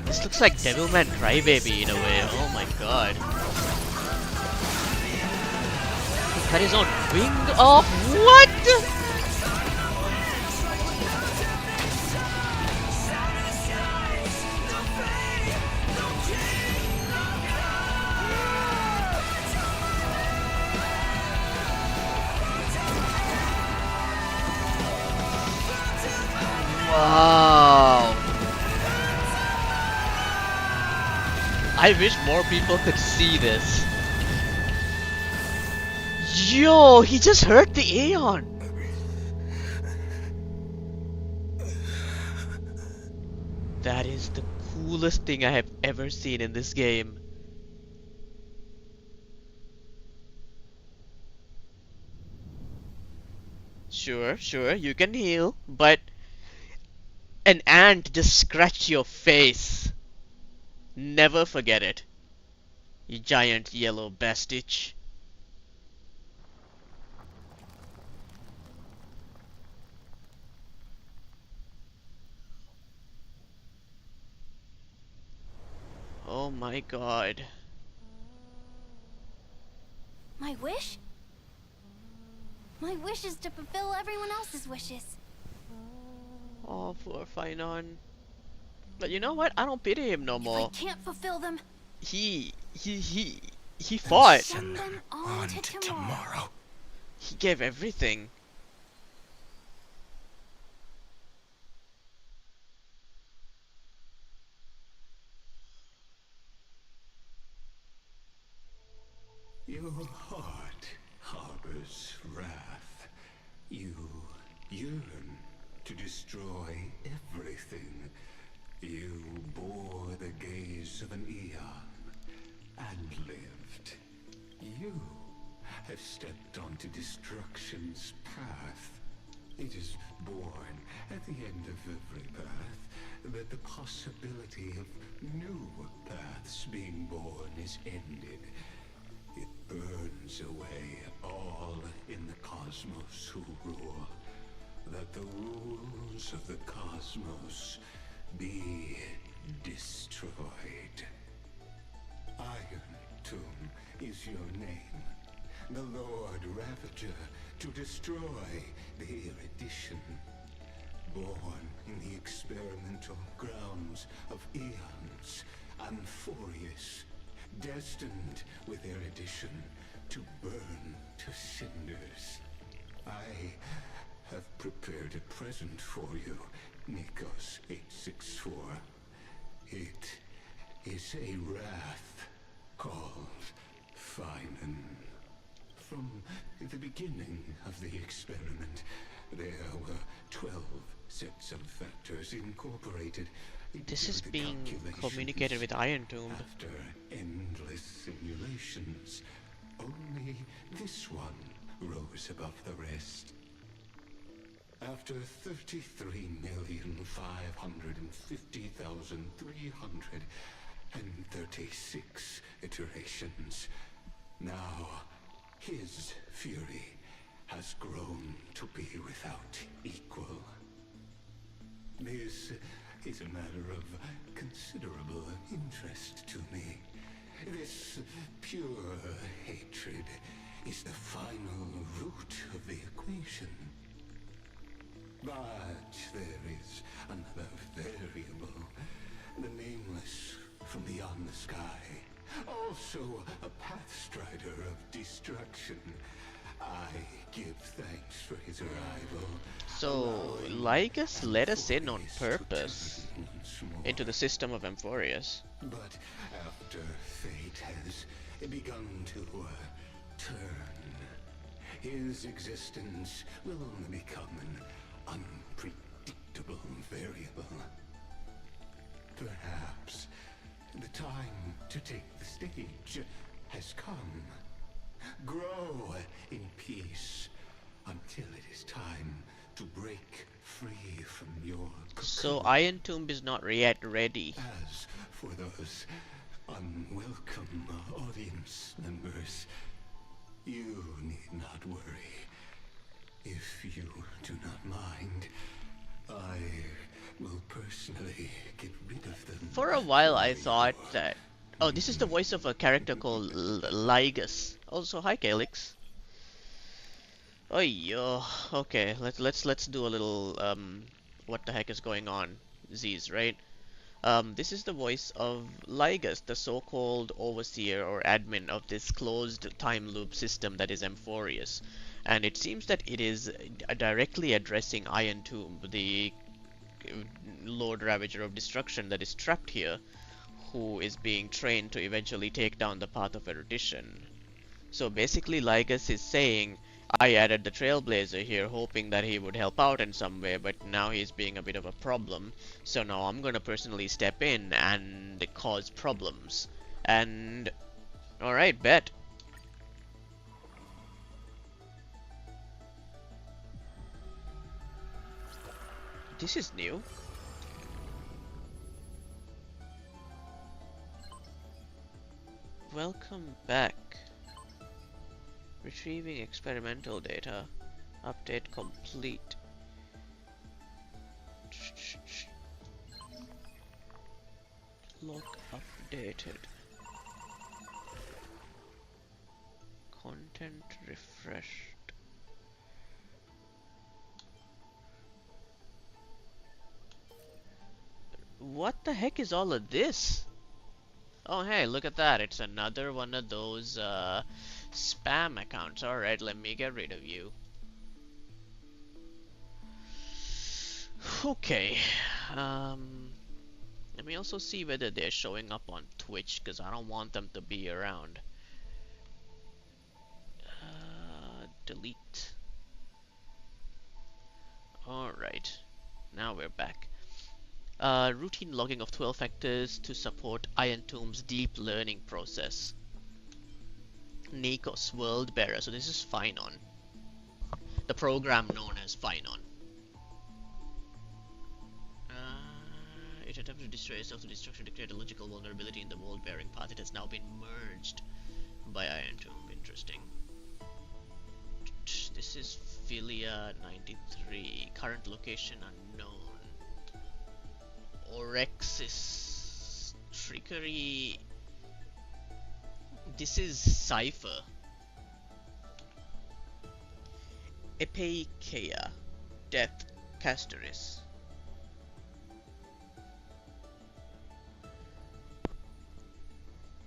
This looks like Devilman Crybaby in a way, oh my god. Cut his own wing off? What? Wow. I wish more people could see this. Yo, he just hurt the Aeon. That is the coolest thing I have ever seen in this game. Sure, sure, you can heal, but an ant just scratched your face. Never forget it, you giant yellow bastich. Oh my god. My wish? My wish is to fulfill everyone else's wishes. Oh, poor Finon. But you know what? I don't pity him no If I more. can't fulfill them, He fought. send them on to tomorrow. He gave everything. Your heart harbors wrath. You yearn to destroy everything. You bore the gaze of an eon and lived. You have stepped onto destruction's path. It is born at the end of every path that the possibility of new paths being born is ended. It burns away all in the cosmos who rule. That the rules of the cosmos be destroyed. Iron Tomb is your name. The Lord Ravager to destroy the erudition. Born in the experimental grounds of eons and furious. Destined with erudition to burn to cinders. I have prepared a present for you, Nikos 864. It is a wrath called Finan. From the beginning of the experiment, there were 12 sets of factors incorporated. This is being communicated with Iron Tomb. After endless simulations, only this one rose above the rest. After 33,550,336 iterations, now his fury has grown to be without equal. This is a matter of considerable interest to me. This pure hatred is the final root of the equation. But there is another variable, the nameless from beyond the sky, also a pathstrider of destruction. I give thanks for his arrival. So, Lygus let us in on purpose into the system of Amphorius. But after fate has begun to turn, his existence will only become an unpredictable variable. Perhaps the time to take the stage has come. Grow in peace until it is time to break free from your cocoon. So Iron Tomb is not yet ready. As for those unwelcome audience members, you need not worry. If you do not mind, I will personally get rid of them. For a while I thought that... Oh, this is the voice of a character called Lygus. Also, hi Calyx. Oh yo. Okay, let's do a little what the heck is going on, Z's, right? This is the voice of Ligus, the so-called overseer or admin of this closed time loop system that is Amphorius. And it seems that it is directly addressing Iron Tomb, the Lord Ravager of Destruction that is trapped here, who is being trained to eventually take down the path of erudition. So basically Ligus is saying, I added the Trailblazer here hoping that he would help out in some way, but now he's being a bit of a problem. So now I'm gonna personally step in and cause problems. And alright, bet. This is new. Welcome back. Retrieving experimental data. Update complete. Log updated. Content refreshed. What the heck is all of this? Oh hey, look at that. It's another one of those spam accounts. Alright, let me get rid of you. Okay. Let me also see whether they're showing up on Twitch, because I don't want them to be around. Delete. Alright. Now we're back. Routine logging of 12 factors to support Iron Tomb's deep learning process. Nikos, World Bearer. So this is Phynon. The program known as Phynon. It attempted to destroy itself to destruction to create a logical vulnerability in the world bearing path. It has now been merged by Iron Tomb. Interesting. This is Philia 93. Current location unknown. Orexis. Trickery. This is Cypher. Epeikeia. Death. Castoris.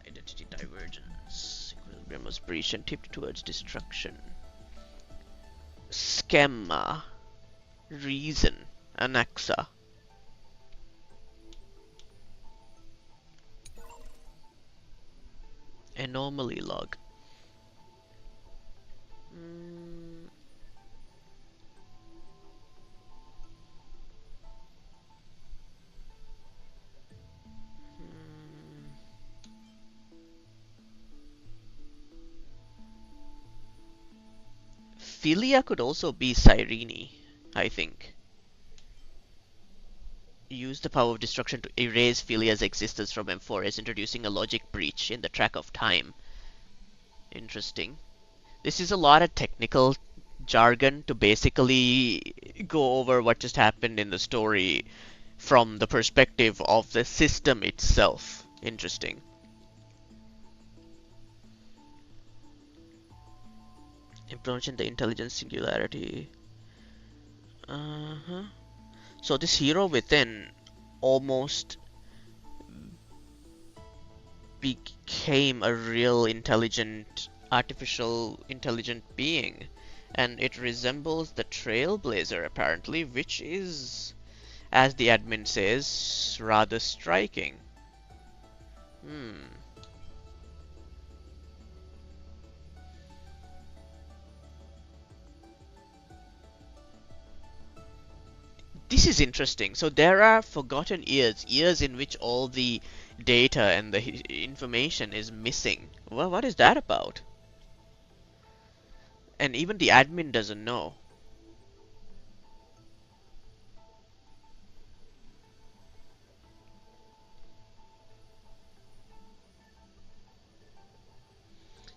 Identity divergence. Equilibrium was breached and tipped towards destruction. Schema. Reason. Anaxa. Anomaly log. Philia could also be Cyrene, I think. Use the power of destruction to erase Philia's existence from M4S, introducing a logic breach in the track of time. Interesting. This is a lot of technical jargon to basically go over what just happened in the story from the perspective of the system itself. Interesting. Implementing the intelligence singularity. So this hero within almost became a real intelligent, artificial intelligent being. And it resembles the Trailblazer apparently, which is, as the admin says, rather striking. This is interesting. So there are forgotten years, years in which all the data and the information is missing. Well, what is that about? And even the admin doesn't know.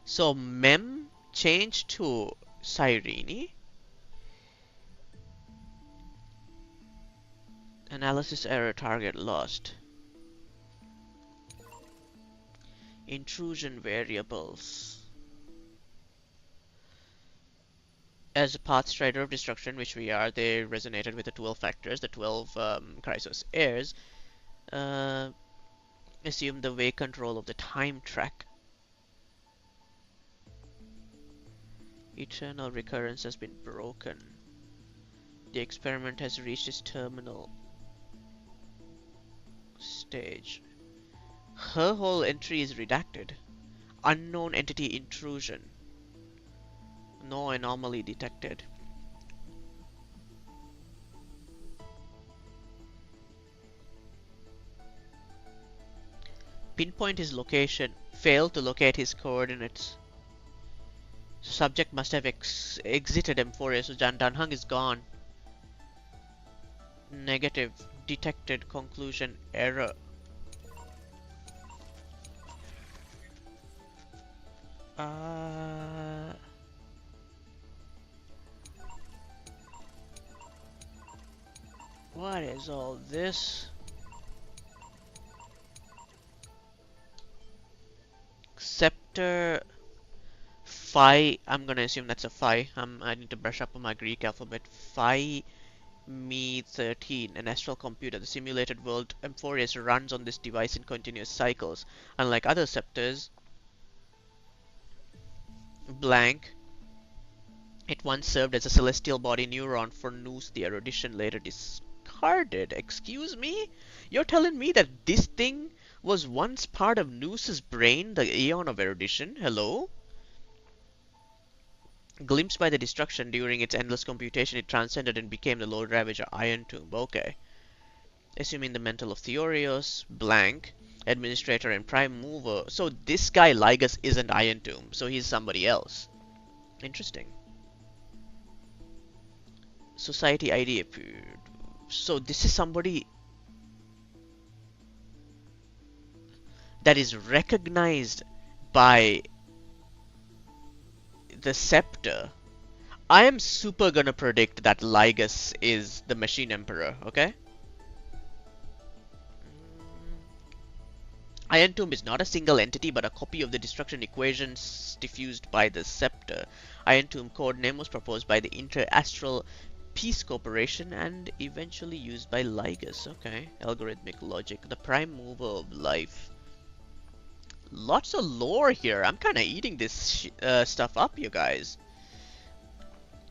So Mem changed to Cyrene. Analysis error, target lost. Intrusion variables. as a path strider of destruction, which we are, they resonated with the 12 factors, the 12 Chrysos heirs. Uh, Assume the way control of the time track. Eternal recurrence has been broken. The experiment has reached its terminal stage. Her whole entry is redacted. Unknown entity intrusion. No anomaly detected. Pinpoint his location. Failed to locate his coordinates. Subject must have exited M4A, so Danhang is gone. Negative. Detected. Conclusion error. What is all this? Scepter Phi, I'm gonna assume that's a Phi. I need to brush up on my Greek alphabet. Phi Me 13, an astral computer. The simulated world Emphorius runs on this device in continuous cycles. Unlike other scepters, blank, it once served as a celestial body neuron for Nous, the erudition, later discarded. Excuse me? You're telling me that this thing was once part of Nous's brain, the Aeon of erudition? Hello? Glimpsed by the destruction during its endless computation, it transcended and became the Lord Ravager Iron Tomb. Okay. Assuming the mental of Theorios, blank, administrator and prime mover. So this guy Ligus isn't Iron Tomb, so he's somebody else. Interesting. Society ID appeared. So this is somebody that is recognized by the scepter. I am super gonna predict that Ligus is the Machine Emperor, okay? Iron Tomb is not a single entity but a copy of the destruction equations diffused by the scepter. Iron Tomb code name was proposed by the Inter-Astral Peace Corporation and eventually used by Ligus. Okay, algorithmic logic. The prime mover of life. Lots of lore here. I'm kind of eating this stuff up, you guys.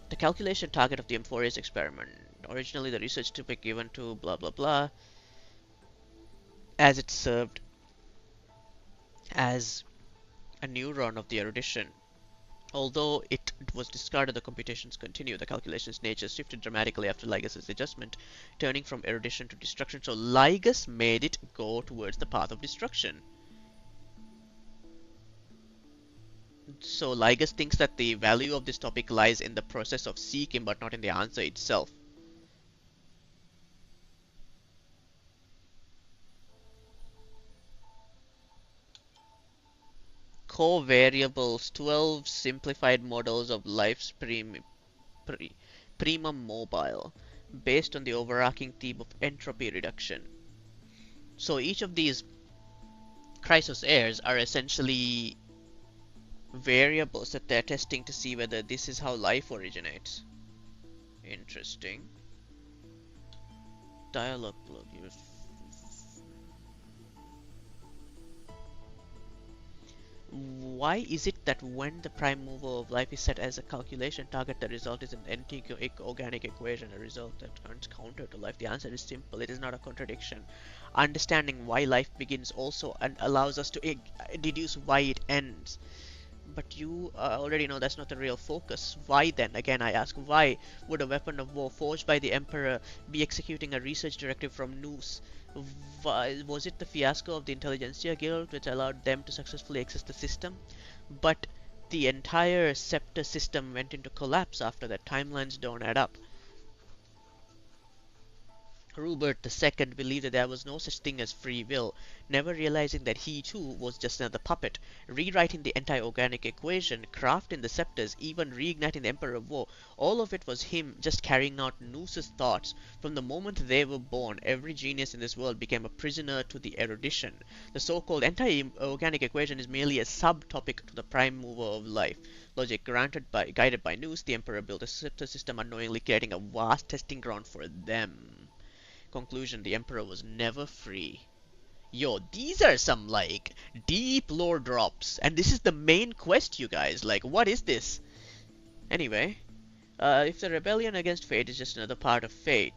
The calculation target of the Emphorius experiment. Originally, the research to be given to blah blah blah, as it served as a neuron of the erudition. Although it was discarded, the computations continue. The calculation's nature shifted dramatically after Ligus's adjustment, turning from erudition to destruction. So Ligus made it go towards the path of destruction. So Ligus thinks that the value of this topic lies in the process of seeking, but not in the answer itself. Core variables, 12 simplified models of life's primum mobile, based on the overarching theme of entropy reduction. So each of these Chrysos heirs are essentially variables that they're testing to see whether this is how life originates. Interesting. Dialogue plug. Why is it that when the prime mover of life is set as a calculation target, the result is an organic equation, a result that runs counter to life? The answer is simple. It is not a contradiction. Understanding why life begins also and allows us to deduce why it ends. But you already know that's not the real focus. Why then? Again, I ask, why would a weapon of war forged by the Emperor be executing a research directive from Nous? Was it the fiasco of the Intelligentsia Guild which allowed them to successfully access the system? But the entire scepter system went into collapse after that. Timelines don't add up. Rupert II believed that there was no such thing as free will, never realizing that he too was just another puppet, rewriting the entire organic equation, crafting the scepters, even reigniting the Emperor of War. All of it was him just carrying out Noose's thoughts. From the moment they were born, every genius in this world became a prisoner to the erudition. The so-called anti-organic equation is merely a subtopic to the prime mover of life. Logic guided by Noose, the Emperor built a scepter system unknowingly creating a vast testing ground for them. Conclusion: the Emperor was never free. Yo, these are some like deep lore drops, and this is the main quest, you guys. Like, what is this? Anyway, if the rebellion against fate is just another part of fate,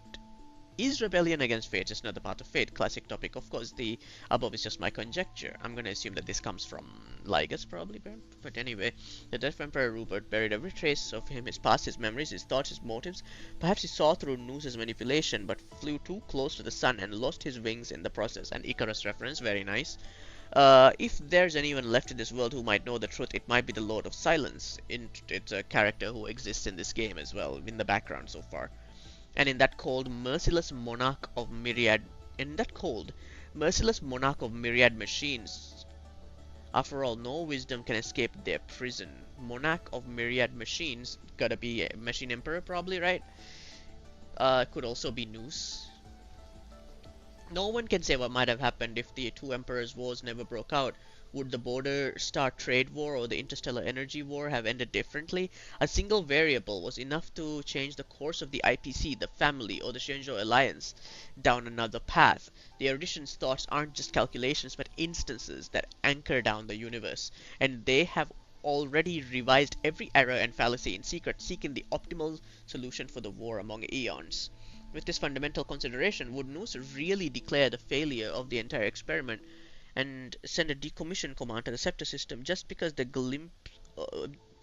is rebellion against fate just another part of fate? Classic topic. Of course, the above is just my conjecture. I'm gonna assume that this comes from Ligus, probably, but anyway, the Death Emperor Rupert buried every trace of him, his past, his memories, his thoughts, his motives. Perhaps he saw through Noose's manipulation, but flew too close to the sun and lost his wings in the process. An Icarus reference, very nice. If there's anyone left in this world who might know the truth, it might be the Lord of Silence. It's a character who exists in this game as well, in the background so far. And in that cold, merciless monarch of myriad machines. After all, no wisdom can escape their prison. Monarch of myriad machines, gotta be a machine emperor probably, right? Could also be Noose. No one can say what might have happened if the two emperors' wars never broke out. Would the border star trade war or the interstellar energy war have ended differently? A single variable was enough to change the course of the IPC, the family, or the Shenzhou alliance down another path. The erudition's thoughts aren't just calculations but instances that anchor down the universe, and they have already revised every error and fallacy in secret, seeking the optimal solution for the war among eons. With this fundamental consideration, would Noose really declare the failure of the entire experiment and send a decommission command to the scepter system just because the glimpse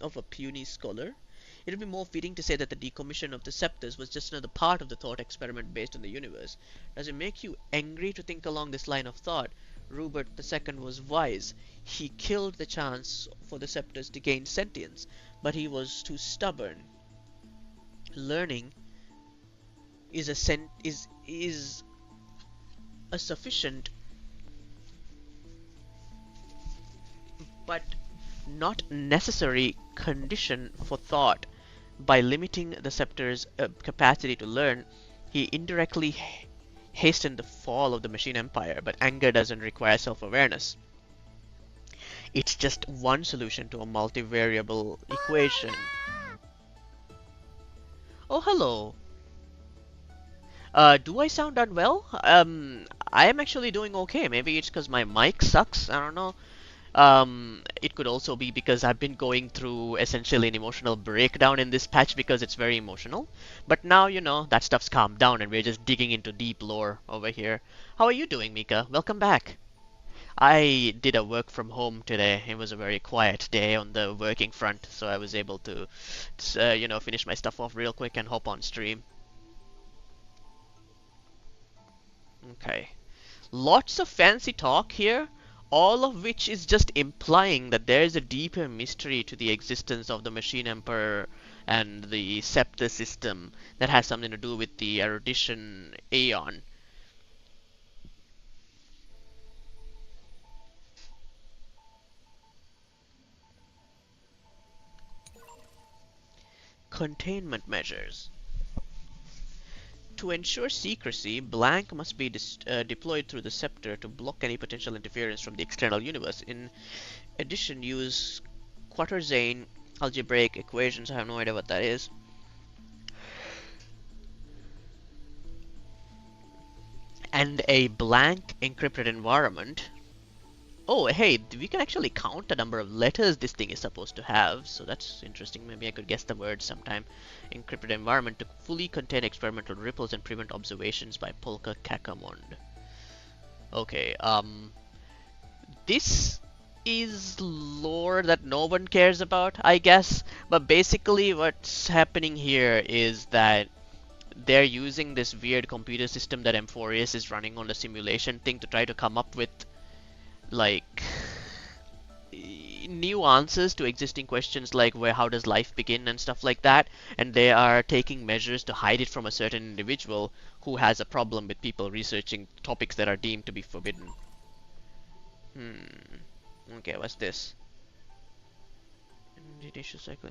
of a puny scholar? It would be more fitting to say that the decommission of the scepters was just another part of the thought experiment based on the universe. Does it make you angry to think along this line of thought? Rupert II was wise. He killed the chance for the scepters to gain sentience, but he was too stubborn. Learning is a sufficient but not necessary condition for thought. By limiting the scepter's capacity to learn, he indirectly hastened the fall of the machine empire, but anger doesn't require self-awareness. It's just one solution to a multivariable equation. Oh, hello. Do I sound unwell? I am actually doing okay. Maybe it's because my mic sucks. I don't know. It could also be because I've been going through essentially an emotional breakdown in this patch because it's very emotional. But now, you know, that stuff's calmed down and we're just digging into deep lore over here. How are you doing, Mika? Welcome back. I did a work from home today. It was a very quiet day on the working front, so I was able to, you know, finish my stuff off real quick and hop on stream. Okay. Lots of fancy talk here, all of which is just implying that there is a deeper mystery to the existence of the Machine Emperor and the Scepter system that has something to do with the erudition Aeon. Containment measures. To ensure secrecy, Blank must be deployed through the scepter to block any potential interference from the external universe. In addition, use Quaterzane algebraic equations. I have no idea what that is. And a blank encrypted environment. Oh, hey, we can actually count the number of letters this thing is supposed to have, so that's interesting. Maybe I could guess the word sometime. Encrypted environment to fully contain experimental ripples and prevent observations by Polka Kakamond. Okay, this is lore that no one cares about, I guess, but basically what's happening here is that they're using this weird computer system that Amphorius is running on the simulation thing to try to come up with, like, new answers to existing questions like where how does life begin and stuff like that, and they are taking measures to hide it from a certain individual who has a problem with people researching topics that are deemed to be forbidden. Okay, what's this? Judicial cycle.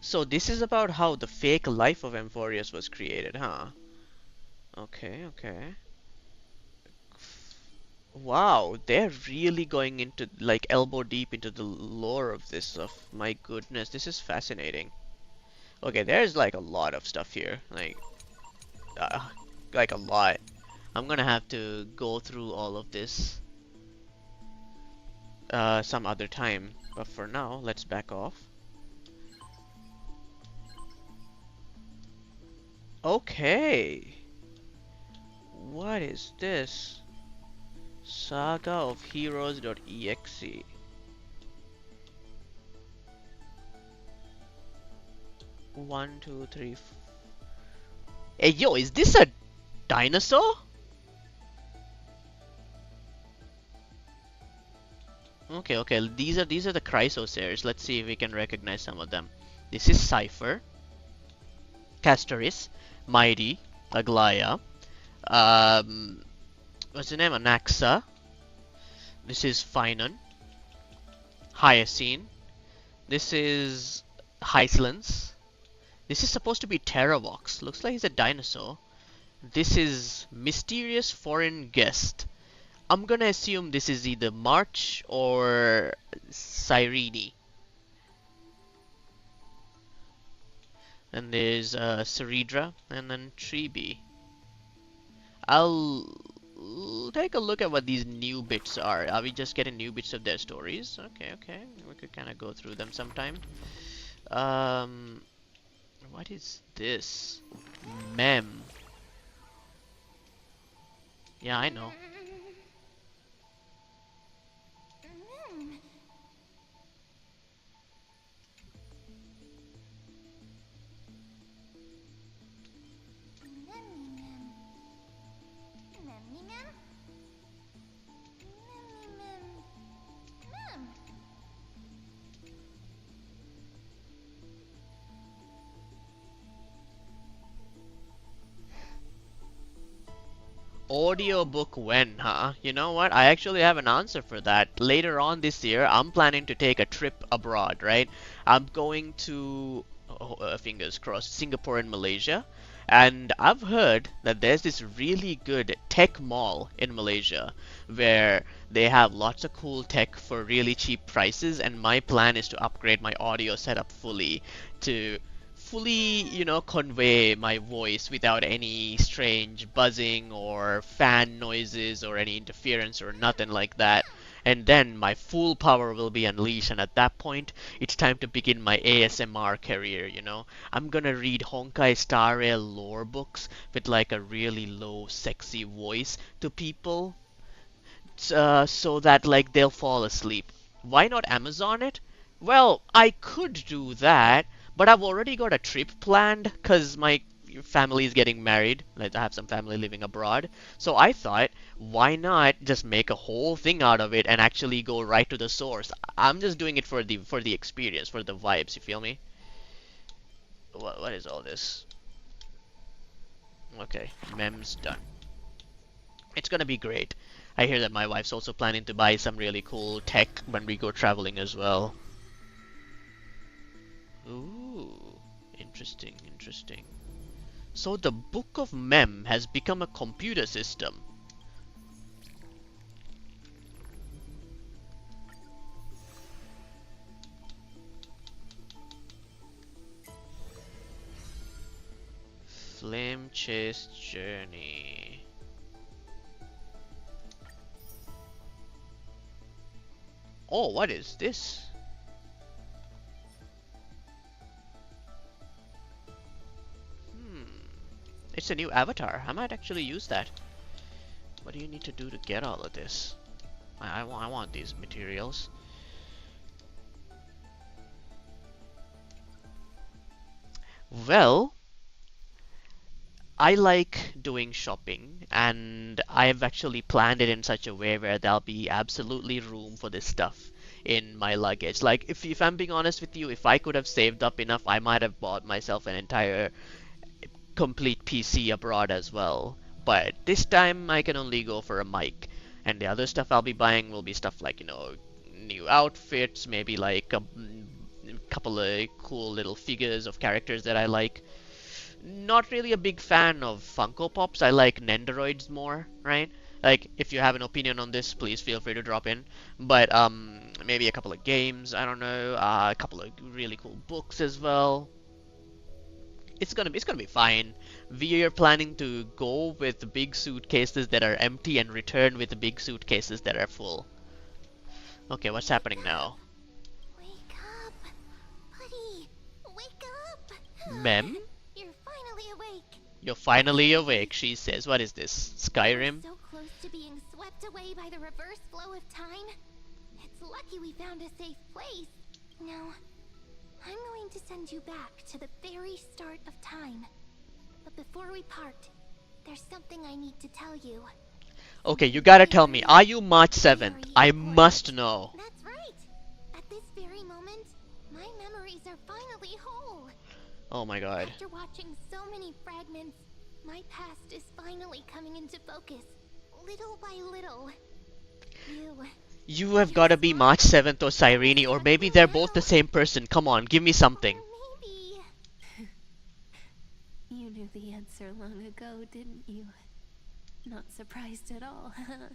So this is about how the fake life of Amphorius was created, huh? Okay, okay. Wow, they're really going into like elbow deep into the lore of this stuff. My goodness, this is fascinating. Okay, there's like a lot of stuff here, uh, like a lot. I'm gonna have to go through all of this some other time, but for now, let's back off. Okay, what is this? Saga of Heroes.exe. One, two, three. Hey, yo, is this a dinosaur? Okay, okay. These are the Chrysosaurs. Let's see if we can recognize some of them. This is Cypher, Castoris, Mighty, Aglaya. What's the name? Anaxa. This is Finon, Hyacine. This is Hyslance. This is supposed to be Terravox. Looks like he's a dinosaur. This is Mysterious Foreign Guest. I'm gonna assume this is either March or Cyrene. And there's Ceridra and then Treebe. I'll take a look at what these new bits are. Are we just getting new bits of their stories? Okay, okay. We could kind of go through them sometime. What is this? Mem. Yeah, I know. Audiobook when, huh? You know what? I actually have an answer for that. Later on this year, I'm planning to take a trip abroad, right? I'm going to, fingers crossed, Singapore and Malaysia. And I've heard that there's this really good tech mall in Malaysia where they have lots of cool tech for really cheap prices. And my plan is to upgrade my audio setup to fully, convey my voice without any strange buzzing or fan noises or any interference or nothing like that. And then my full power will be unleashed, and at that point, it's time to begin my ASMR career. I'm gonna read Honkai Star Rail lore books with like a really low, sexy voice to people so that like they'll fall asleep. Why not Amazon it? Well, I could do that, but I've already got a trip planned because my family is getting married. Like I have some family living abroad. So I thought, why not just make a whole thing out of it and actually go right to the source? I'm just doing it for the experience, for the vibes, you feel me? What is all this? Okay, mem's done. It's gonna be great. I hear that my wife's also planning to buy some really cool tech when we go traveling as well. Ooh, interesting, interesting. So the Book of Mem has become a computer system. Flame Chase Journey. Oh, what is this? It's a new avatar. I might actually use that. What do you need to do to get all of this? I want these materials. Well, I like doing shopping, and I've actually planned it in such a way where there'll be absolutely room for this stuff in my luggage. Like, if I'm being honest with you, if I could have saved up enough, I might have bought myself an entire complete PC abroad as well. But this time, I can only go for a mic, and the other stuff I'll be buying will be stuff like, new outfits, maybe like a couple of cool little figures of characters that I like. Not really a big fan of Funko Pops. I like Nendoroids more, right? Like, if you have an opinion on this, please feel free to drop in. But maybe a couple of games. I don't know. A couple of really cool books as well. It's gonna be fine. We are planning to go with big suitcases that are empty and return with big suitcases that are full. Okay, what's happening now? Wake up, buddy. Wake up. Mem? You're finally awake. You're finally awake, she says. What is this? Skyrim? So close to being swept away by the reverse flow of time. It's lucky we found a safe place. Now, I'm going to send you back to the very start of time. But before we part, there's something I need to tell you. Okay, you gotta tell me. Are you March 7th? I must know. That's right. At this very moment, my memories are finally whole. Oh my god. After watching so many fragments, my past is finally coming into focus, little by little. You have gotta be March 7th or Cyrene, or maybe they're both the same person. Come on, give me something. Maybe. You knew the answer long ago, didn't you? Not surprised at all, huh?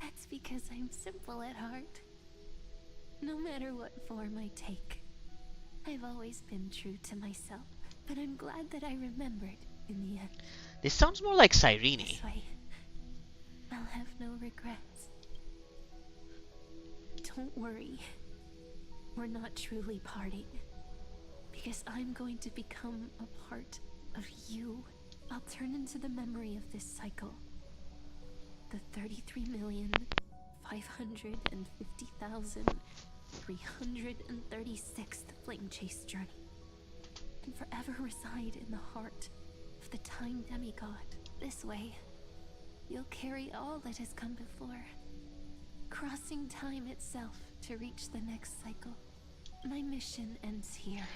That's because I'm simple at heart. No matter what form I take, I've always been true to myself. But I'm glad that I remembered in the end. This sounds more like Cyrene. This way, I'll have no regrets. Don't worry. We're not truly parting. Because I'm going to become a part of you. I'll turn into the memory of this cycle. The 33,550,336th Flame Chase journey. And forever reside in the heart of the Time Demigod. This way, you'll carry all that has come before, crossing time itself to reach the next cycle. My mission ends here.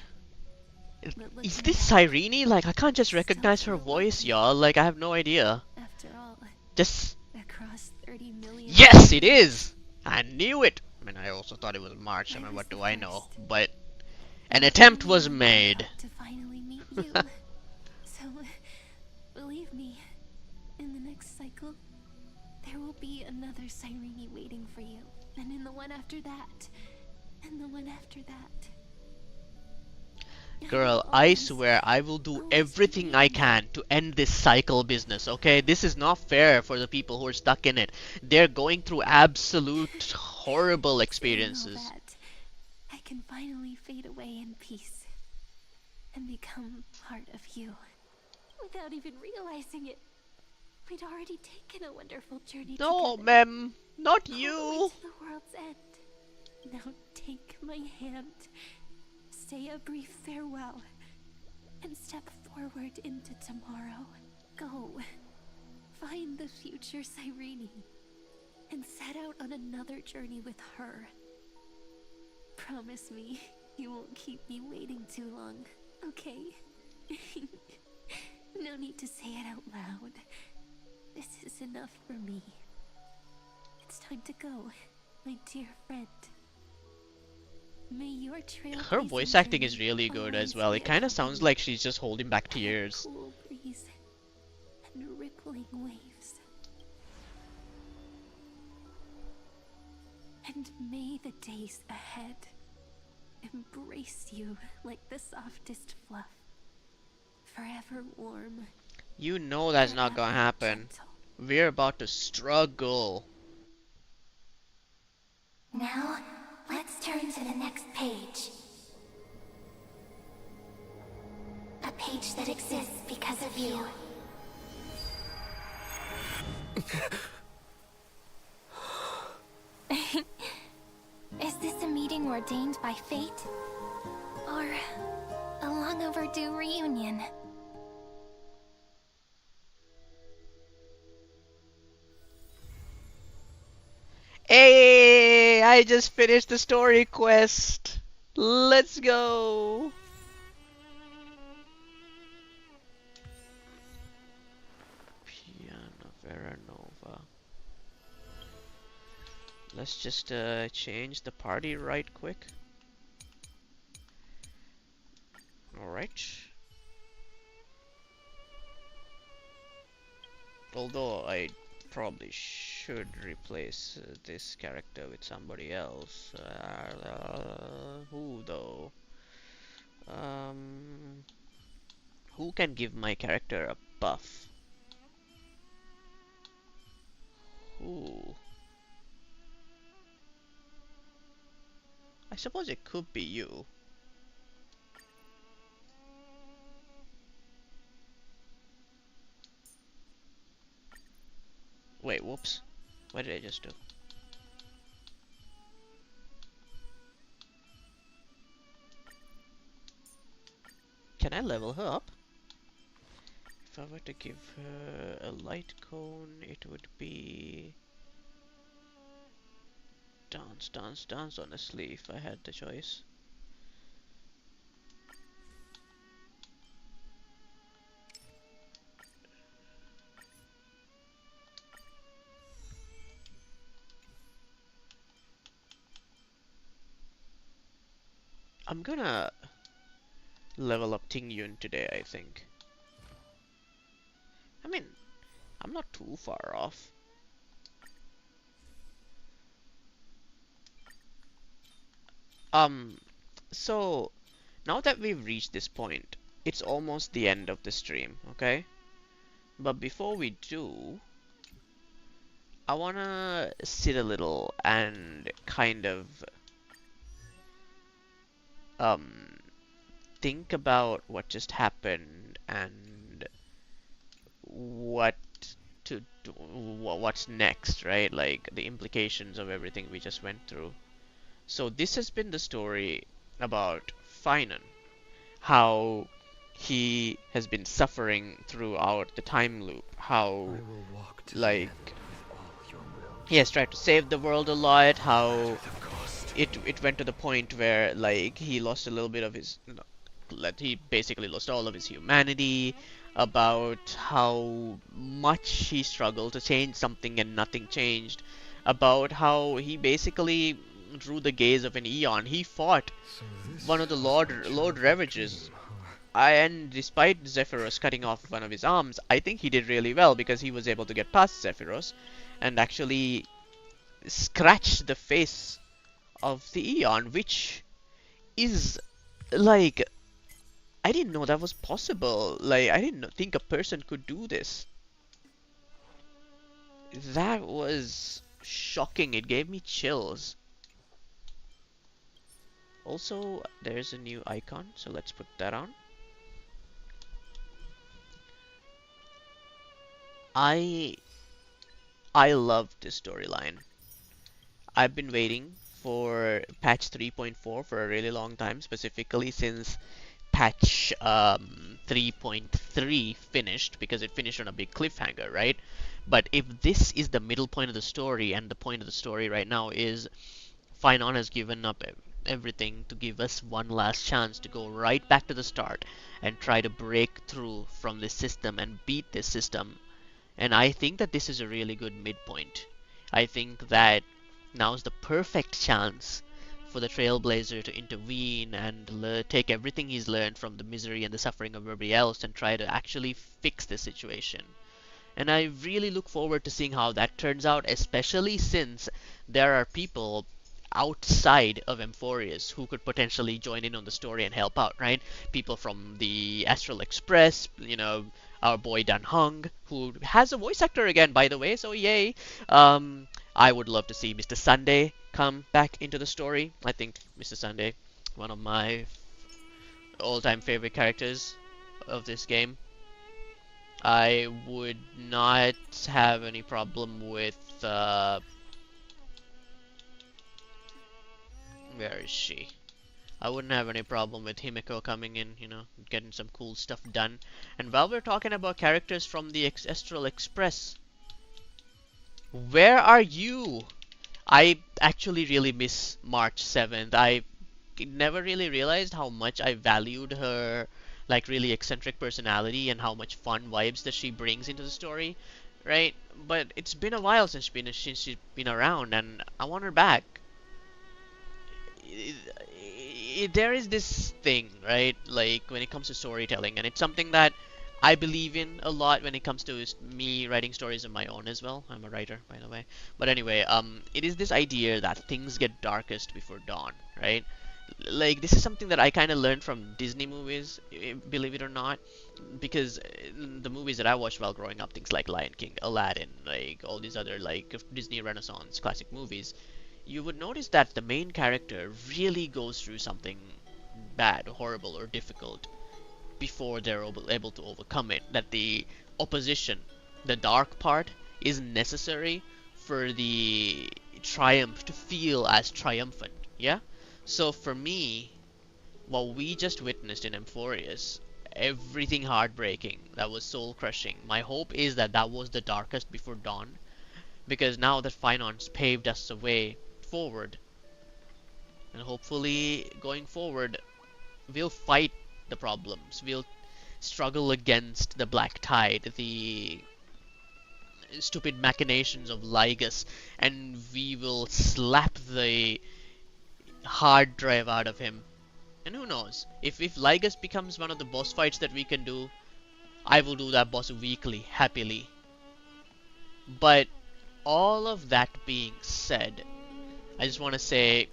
Is this Cyrene? Like, I can't just recognize her voice, y'all. Like, I have no idea. After all, Just... across 30 million... Yes, it is! I knew it! I mean, I also thought it was March. I mean, what do I know? But... an attempt was made. To finally meet you. So, believe me, in the next cycle, there will be another Cyrene waiting for you. And in the one after that. And the one after that. Girl, I swear I will do everything I can to end this cycle business, okay? This is not fair for the people who are stuck in it. They're going through absolute horrible experiences. Saying all that, I can finally fade away in peace and become part of you. Without even realizing it, we'd already taken a wonderful journey No, together. ma'am, not All the way you. to the world's end. Now take my hand, say a brief farewell, and step forward into tomorrow. Go, find the future Cyrene, and set out on another journey with her. Promise me you won't keep me waiting too long, okay? No need to say it out loud. This is enough for me. It's time to go, my dear friend. May your trail Her voice acting is really good as well. It kind of sounds like she's just holding back tears. Cool breeze and rippling waves. And may the days ahead embrace you like the softest fluff, forever warm. You know that's not gonna happen. Gentle. We're about to struggle. Now, let's turn to the next page. A page that exists because of you. Is this a meeting ordained by fate? Or a long overdue reunion. Hey, I just finished the story quest. Let's go. Piano Veranova. Let's just change the party right quick. Alright. Although I probably should replace this character with somebody else. Who though? Who can give my character a buff? Who? I suppose it could be you. Wait, whoops. What did I just do? Can I level her up? If I were to give her a light cone, it would be... Dance, dance, dance, honestly, if I had the choice. I'm gonna level up Ting Yun today, I think. I mean, I'm not too far off. So now that we've reached this point, it's almost the end of the stream, okay? But before we do, I wanna sit a little and kind of think about what just happened and what to do, what's next, right? Like the implications of everything we just went through. So this has been the story about Finan, how he has been suffering throughout the time loop, how like he has tried to save the world a lot, how it went to the point where like he lost a little bit of his he basically lost all of his humanity, about how much he struggled to change something and nothing changed, about how he basically drew the gaze of an Eon. He fought one of the Lord Ravages. And despite Zephyros cutting off one of his arms, I think he did really well because he was able to get past Zephyros and actually scratch the face of the Eon, which is like, I didn't know that was possible. Like, I didn't think a person could do this. That was shocking. It gave me chills. Also, there's a new icon, so let's put that on. I love this storyline. I've been waiting for patch 3.4 for a really long time, specifically since patch 3.3 finished, because it finished on a big cliffhanger, right? But if this is the middle point of the story, and the point of the story right now is Finon has given up everything to give us one last chance to go right back to the start and try to break through from this system and beat this system. And I think that this is a really good midpoint. I think that now's the perfect chance for the Trailblazer to intervene and take everything he's learned from the misery and the suffering of everybody else and try to actually fix the situation. And I really look forward to seeing how that turns out, especially since there are people outside of Emphorius who could potentially join in on the story and help out, right? People from the Astral Express, you know, our boy Dan Hung, who has a voice actor again, by the way, so yay. I would love to see Mr. Sunday come back into the story. I think Mr. Sunday, one of my all-time favorite characters of this game. I would not have any problem with where is she? I wouldn't have any problem with Himiko coming in, you know, getting some cool stuff done. And while we're talking about characters from the Astral Express, where are you? I actually really miss March 7th. I never really realized how much I valued her like really eccentric personality and how much fun vibes that she brings into the story, right? But it's been a while since she's been around, and I want her back. There is this thing, right? Like when it comes to storytelling, and it's something that I believe in a lot when it comes to me writing stories of my own as well. I'm a writer, by the way. But anyway, it is this idea that things get darkest before dawn, right? Like this is something that I kind of learned from Disney movies, believe it or not, because the movies that I watched while growing up, things like Lion King, Aladdin, like all these other like Disney Renaissance classic movies, you would notice that the main character really goes through something bad, horrible, or difficult before they're able to overcome it. That the opposition, the dark part, is necessary for the triumph to feel as triumphant. Yeah? So for me, what we just witnessed in Emphorius, everything heartbreaking, that was soul crushing. My hope is that that was the darkest before dawn, because now that finance paved us a way forward, and hopefully going forward, we'll fight the problems. We'll struggle against the black tide, the stupid machinations of Lygus, and we will slap the hard drive out of him. And who knows? If Lygus becomes one of the boss fights that we can do, I will do that boss weekly, happily. But all of that being said, I just want to say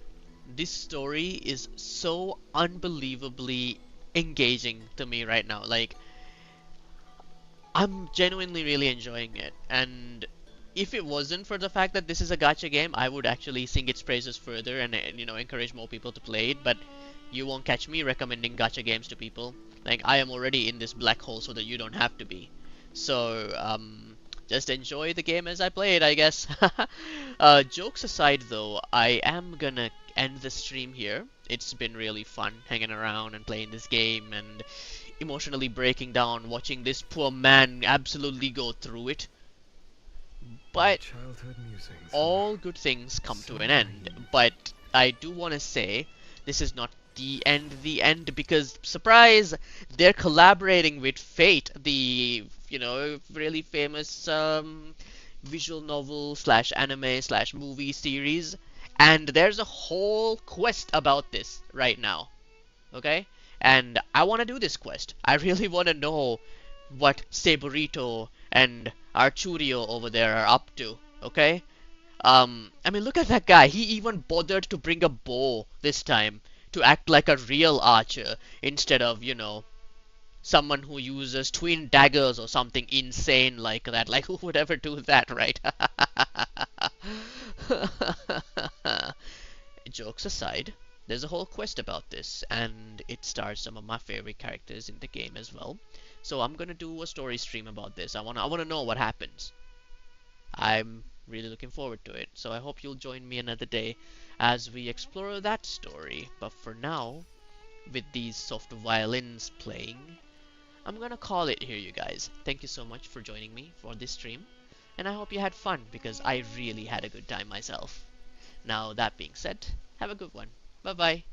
this story is so unbelievably engaging to me right now. Like, I'm genuinely really enjoying it. And if it wasn't for the fact that this is a gacha game, I would actually sing its praises further and you know, encourage more people to play it. But you won't catch me recommending gacha games to people. Like, I am already in this black hole so that you don't have to be. So, just enjoy the game as I play it, I guess. Jokes aside though, I am gonna end the stream here. It's been really fun hanging around and playing this game and emotionally breaking down, watching this poor man absolutely go through it. But Childhood musings. all good things come to So an end. naive. But I do want to say this is not the end, because surprise, they're collaborating with Fate, the you know really famous visual novel slash anime slash movie series, and there's a whole quest about this right now. Okay, and I want to do this quest. I really want to know what Saborito and Archurio over there are up to. Okay, I mean, look at that guy. He even bothered to bring a bow this time to act like a real archer instead of, you know, someone who uses twin daggers or something insane like that. Like, who would ever do that, right? Jokes aside, there's a whole quest about this, and it stars some of my favorite characters in the game as well. So I'm gonna do a story stream about this. I wanna know what happens. I'm really looking forward to it. So I hope you'll join me another day as we explore that story. But for now, with these soft violins playing, I'm gonna call it here, you guys. Thank you so much for joining me for this stream, and I hope you had fun, because I really had a good time myself. Now, that being said, have a good one. Bye bye.